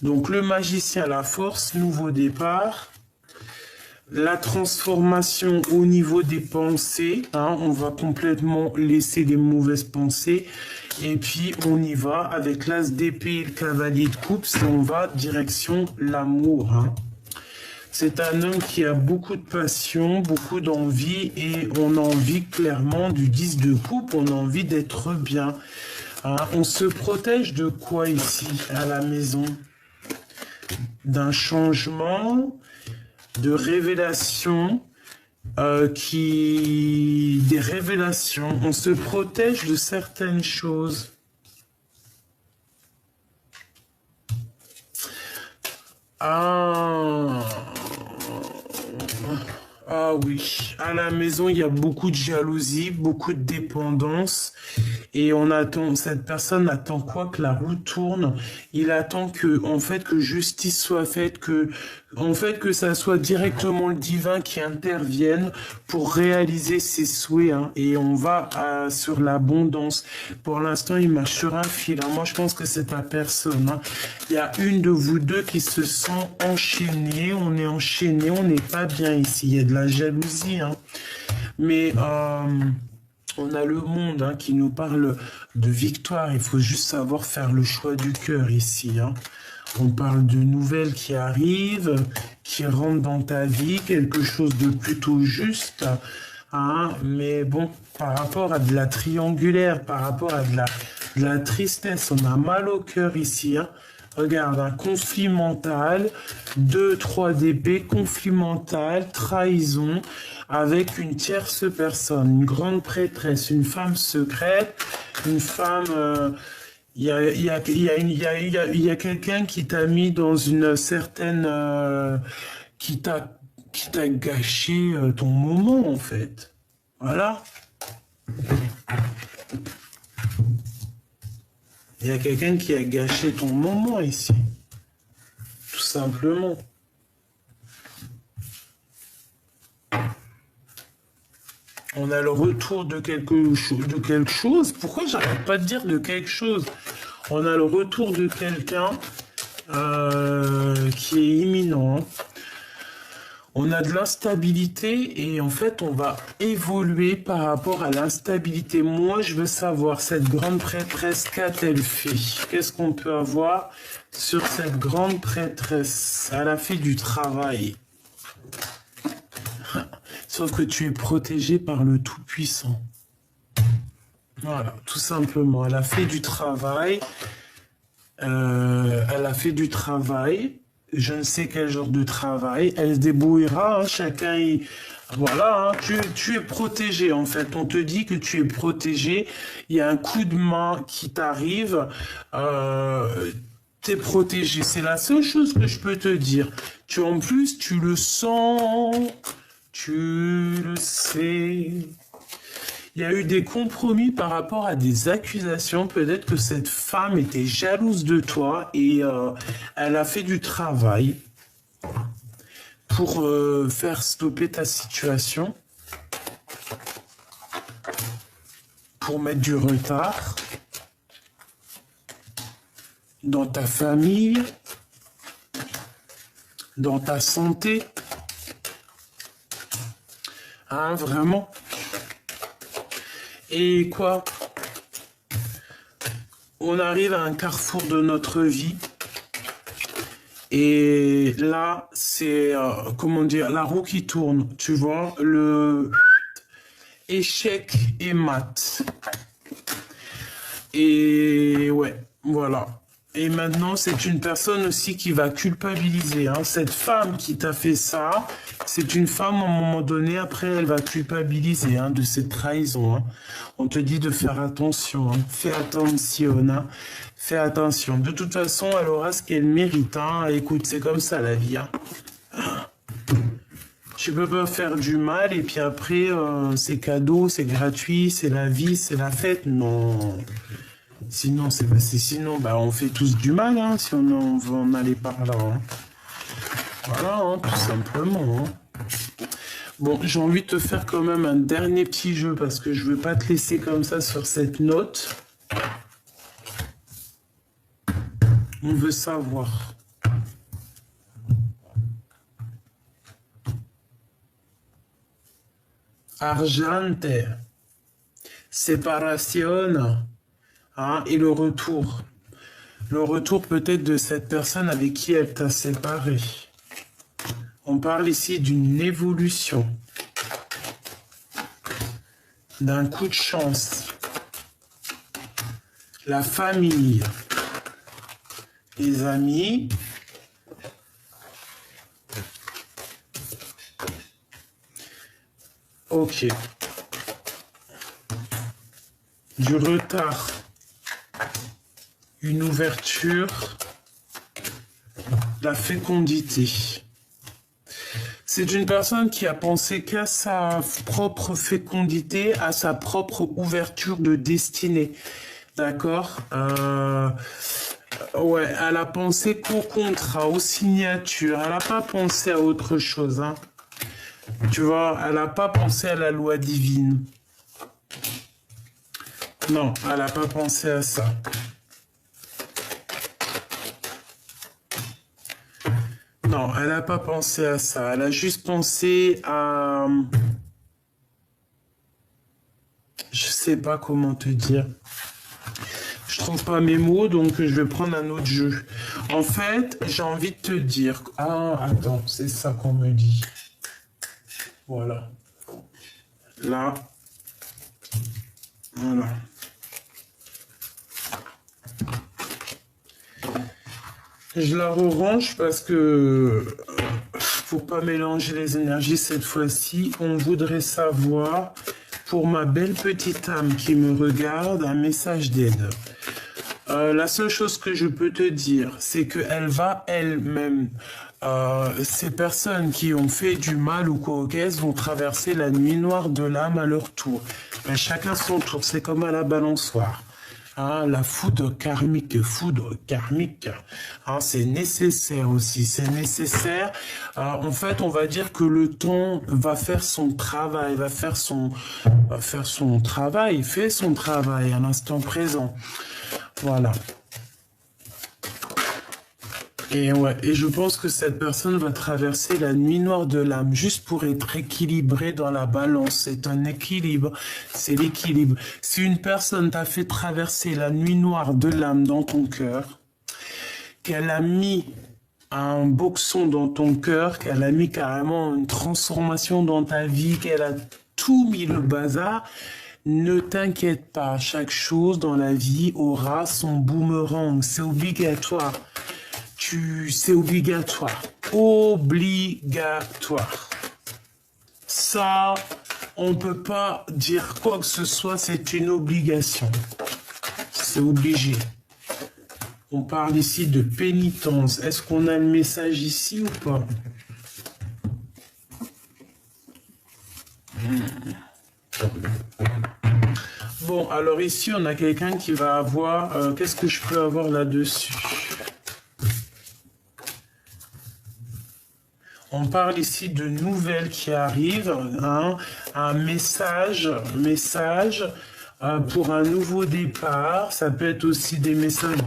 Donc le magicien, la force, nouveau départ. La transformation au niveau des pensées, hein, on va complètement laisser les mauvaises pensées et puis on y va avec l'as d'épée et le cavalier de coupe, on va direction l'amour. Hein. C'est un homme qui a beaucoup de passion, beaucoup d'envie et on a envie clairement du 10 de coupe, on a envie d'être bien. Hein. On se protège de quoi ici à la maison? D'un changement, de révélations, des révélations. On se protège de certaines choses. Ah oui, à la maison, il y a beaucoup de jalousie, beaucoup de dépendance. Et on attend, cette personne attend quoi? Que la roue tourne. Il attend que, en fait, que justice soit faite, que ça soit directement le divin qui intervienne pour réaliser ses souhaits. Hein. Et on va sur l'abondance. Pour l'instant, il marche sur un fil. Hein. Moi, je pense que c'est ta personne. Hein. Il y a une de vous deux qui se sent enchaînée. On est enchaîné, on n'est pas bien ici. Il y a de la jalousie. Hein. Mais on a le monde hein, qui nous parle de victoire. Il faut juste savoir faire le choix du cœur ici. Hein. On parle de nouvelles qui arrivent, qui rentrent dans ta vie, quelque chose de plutôt juste. Hein. Mais bon, par rapport à de la triangulaire, par rapport à de la tristesse, on a mal au cœur ici. Hein. Regarde, un conflit mental, 2, 3 d'épée, conflit mental, trahison, avec une tierce personne, une grande prêtresse, une femme secrète, une femme... il y a quelqu'un qui t'a mis dans une certaine... qui t'a gâché ton moment, en fait. Voilà. Il y a quelqu'un qui a gâché ton moment ici. Tout simplement. On a le retour de quelque chose. Pourquoi j'arrête pas de dire de quelque chose? On a le retour de quelqu'un qui est imminent. Hein. On a de l'instabilité et en fait, on va évoluer par rapport à l'instabilité. Moi, je veux savoir, cette grande prêtresse, qu'a-t-elle fait? Qu'est-ce qu'on peut avoir sur cette grande prêtresse? Elle a fait du travail. Sauf que tu es protégé par le Tout-Puissant. Voilà, tout simplement. Elle a fait du travail. Elle a fait du travail. Je ne sais quel genre de travail. Elle se débrouillera. Hein, chacun y... Voilà, hein, tu es protégé en fait. On te dit que tu es protégé. Il y a un coup de main qui t'arrive. T'es protégé. C'est la seule chose que je peux te dire. En plus, tu le sens. Tu le sais. Il y a eu des compromis par rapport à des accusations. Peut-être que cette femme était jalouse de toi et elle a fait du travail pour faire stopper ta situation, pour mettre du retard dans ta famille, dans ta santé. Hein, vraiment. Et quoi? On arrive à un carrefour de notre vie. Et là, c'est, comment dire, la roue qui tourne. Tu vois, le échec et mat. Et ouais, voilà. Et maintenant, c'est une personne aussi qui va culpabiliser. Hein. Cette femme qui t'a fait ça, c'est une femme, à un moment donné, après, elle va culpabiliser hein, de cette trahison. Hein. On te dit de faire attention. Hein. Fais attention. Hein. Fais attention. De toute façon, elle aura ce qu'elle mérite. Hein. Écoute, c'est comme ça, la vie. Hein. Tu peux pas faire du mal et puis après, c'est cadeau, c'est gratuit, c'est la vie, c'est la fête. Non. Sinon, sinon, bah, on fait tous du mal, hein, si on veut en aller par là. Hein. Voilà, hein, tout simplement. Hein. Bon, j'ai envie de te faire quand même un dernier petit jeu parce que je veux pas te laisser comme ça sur cette note. On veut savoir. Argente, séparation. Hein, et le retour. Le retour peut-être de cette personne avec qui elle t'a séparé. On parle ici d'une évolution. D'un coup de chance. La famille. Les amis. Ok. Du retard. Une ouverture, la fécondité. C'est une personne qui a pensé qu'à sa propre fécondité, à sa propre ouverture de destinée. D'accord ouais, elle a pensé qu'au contrat, aux signatures. Elle n'a pas pensé à autre chose. Hein. Tu vois, elle n'a pas pensé à la loi divine. Non, elle n'a pas pensé à ça. Non, elle n'a pas pensé à ça. Elle a juste pensé à... Je sais pas comment te dire. Je trouve pas mes mots, donc je vais prendre un autre jeu. En fait, j'ai envie de te dire... Ah, attends, c'est ça qu'on me dit. Voilà. Là. Voilà. Je la range parce que faut pas mélanger les énergies cette fois-ci. On voudrait savoir, pour ma belle petite âme qui me regarde, un message d'aide. La seule chose que je peux te dire, c'est qu'elle va elle-même, ces personnes qui ont fait du mal ou quoi au caisse vont traverser la nuit noire de l'âme à leur tour. Mais chacun son tour, c'est comme à la balançoire. Hein, la foudre karmique, hein, c'est nécessaire aussi, c'est nécessaire. En fait, on va dire que le temps va faire son travail, fait son travail à l'instant présent. Voilà. Et ouais, et je pense que cette personne va traverser la nuit noire de l'âme juste pour être équilibrée dans la balance. C'est un équilibre, c'est l'équilibre. Si une personne t'a fait traverser la nuit noire de l'âme dans ton cœur, qu'elle a mis un boxon dans ton cœur, qu'elle a mis carrément une transformation dans ta vie, qu'elle a tout mis le bazar, ne t'inquiète pas, chaque chose dans la vie aura son boomerang, c'est obligatoire. C'est obligatoire. Obligatoire. Ça, on ne peut pas dire quoi que ce soit, c'est une obligation. C'est obligé. On parle ici de pénitence. Est-ce qu'on a le message ici ou pas? Bon, alors ici, on a quelqu'un qui va avoir... Qu'est-ce que je peux avoir là-dessus? On parle ici de nouvelles qui arrivent, hein, un message pour un nouveau départ. Ça peut être aussi des messages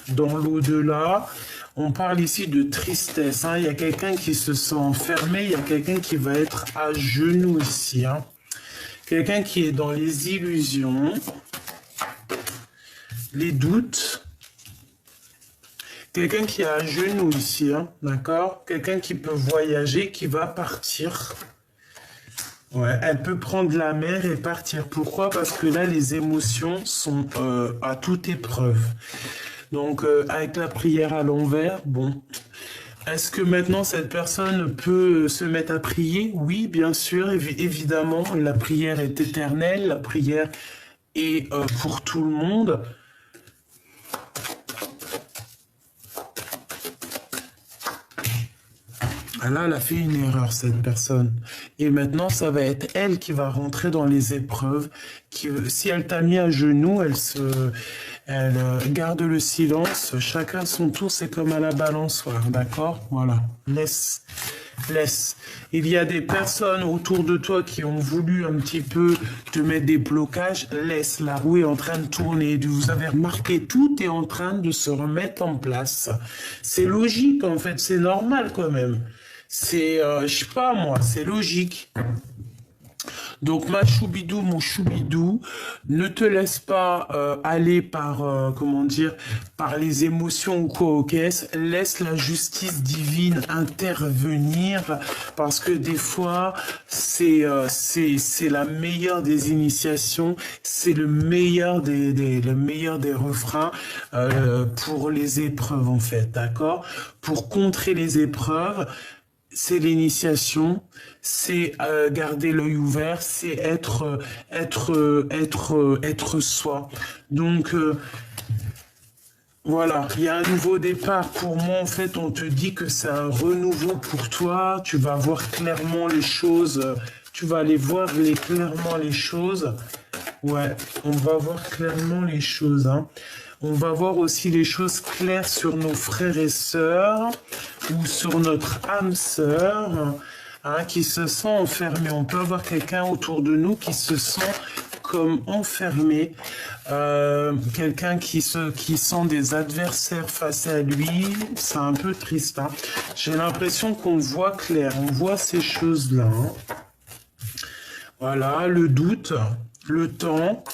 dans l'au-delà. On parle ici de tristesse. Hein. Il y a quelqu'un qui se sent enfermé, il y a quelqu'un qui va être à genoux ici. Hein. Quelqu'un qui est dans les illusions, les doutes. Quelqu'un qui est à genoux ici, hein, d'accord? Quelqu'un qui peut voyager, qui va partir. Ouais, elle peut prendre la mer et partir. Pourquoi? Parce que là, les émotions sont à toute épreuve. Donc, avec la prière à l'envers, bon. Est-ce que maintenant, cette personne peut se mettre à prier? Oui, bien sûr, évidemment. La prière est éternelle. La prière est pour tout le monde. Là, elle a fait une erreur, cette personne. Et maintenant, ça va être elle qui va rentrer dans les épreuves. Si elle t'a mis à genoux, elle garde le silence. Chacun son tour, c'est comme à la balançoire, d'accord? Voilà. Laisse. Il y a des personnes autour de toi qui ont voulu un petit peu te mettre des blocages. Laisse, la roue est en train de tourner. Vous avez remarqué, tout est en train de se remettre en place. C'est logique, en fait. C'est normal, quand même. C'est, je sais pas moi, c'est logique. Donc ma choubidou, mon choubidou, ne te laisse pas aller par, comment dire, par les émotions ou quoi au caisse. Laisse la justice divine intervenir parce que des fois, c'est la meilleure des initiations, c'est le meilleur des refrains pour les épreuves en fait, d'accord? Pour contrer les épreuves, c'est l'initiation, c'est garder l'œil ouvert, c'est être soi. Donc voilà, il y a un nouveau départ. Pour moi, en fait, on te dit que c'est un renouveau pour toi. Tu vas voir clairement les choses. Tu vas aller voir clairement les choses. Ouais, on va voir clairement les choses. Hein. On va voir aussi les choses claires sur nos frères et sœurs ou sur notre âme sœur hein, qui se sent enfermé. On peut avoir quelqu'un autour de nous qui se sent comme enfermé, quelqu'un qui sent des adversaires face à lui. C'est un peu triste. Hein. J'ai l'impression qu'on voit clair, on voit ces choses-là. Hein. Voilà, le doute, le temps,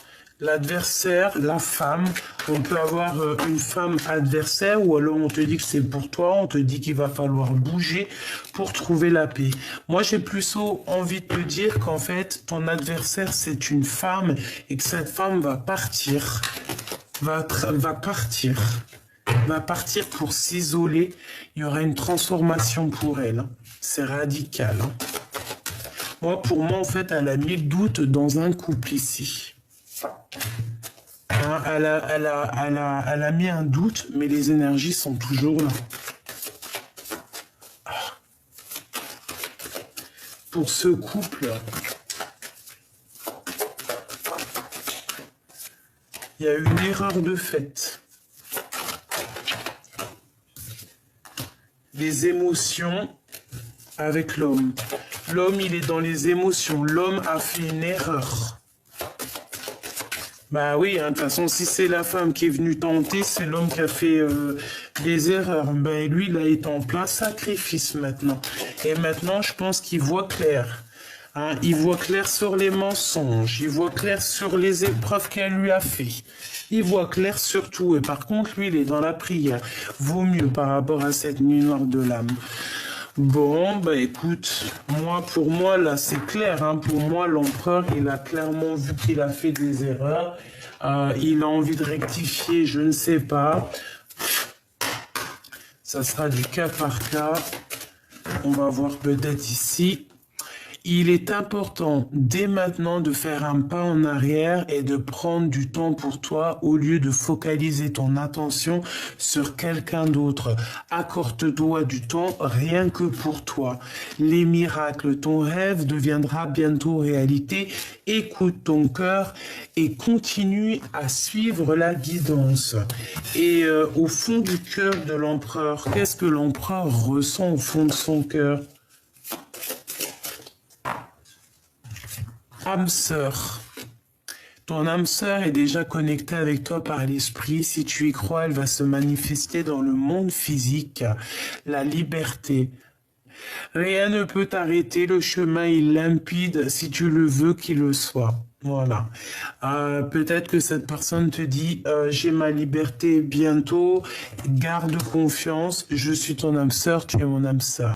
l'adversaire, la femme. On peut avoir une femme adversaire ou alors on te dit que c'est pour toi, on te dit qu'il va falloir bouger pour trouver la paix. Moi, j'ai plutôt envie de te dire qu'en fait, ton adversaire, c'est une femme et que cette femme va partir, va partir. va partir pour s'isoler. Il y aura une transformation pour elle. Hein. C'est radical. Hein. Pour moi, en fait, elle a mis le doute dans un couple ici. Hein, elle a mis un doute, mais les énergies sont toujours là. Pour ce couple, il y a eu une erreur de fait. Les émotions avec l'homme. L'homme, il est dans les émotions. L'homme a fait une erreur. Bah oui, hein, de toute façon, si c'est la femme qui est venue tenter, c'est l'homme qui a fait des erreurs. Ben lui, il a été en plein sacrifice maintenant. Et maintenant, je pense qu'il voit clair. Hein, il voit clair sur les mensonges. Il voit clair sur les épreuves qu'elle lui a fait. Il voit clair sur tout. Et par contre, lui, il est dans la prière. Vaut mieux par rapport à cette nuit noire de l'âme. Bon, bah écoute, pour moi, là, c'est clair. Hein. Pour moi, l'empereur, il a clairement vu qu'il a fait des erreurs. Il a envie de rectifier, je ne sais pas. Ça sera du cas par cas. On va voir peut-être ici. Il est important dès maintenant de faire un pas en arrière et de prendre du temps pour toi au lieu de focaliser ton attention sur quelqu'un d'autre. Accorde-toi du temps rien que pour toi. Les miracles, ton rêve deviendra bientôt réalité. Écoute ton cœur et continue à suivre la guidance. Et au fond du cœur de l'empereur, qu'est-ce que l'empereur ressent au fond de son cœur ? Âme sœur. Ton âme sœur est déjà connectée avec toi par l'esprit. Si tu y crois, elle va se manifester dans le monde physique. La liberté. Rien ne peut t'arrêter. Le chemin est limpide si tu le veux qu'il le soit. Voilà. Peut-être que cette personne te dit j'ai ma liberté bientôt. Garde confiance. Je suis ton âme sœur. Tu es mon âme sœur.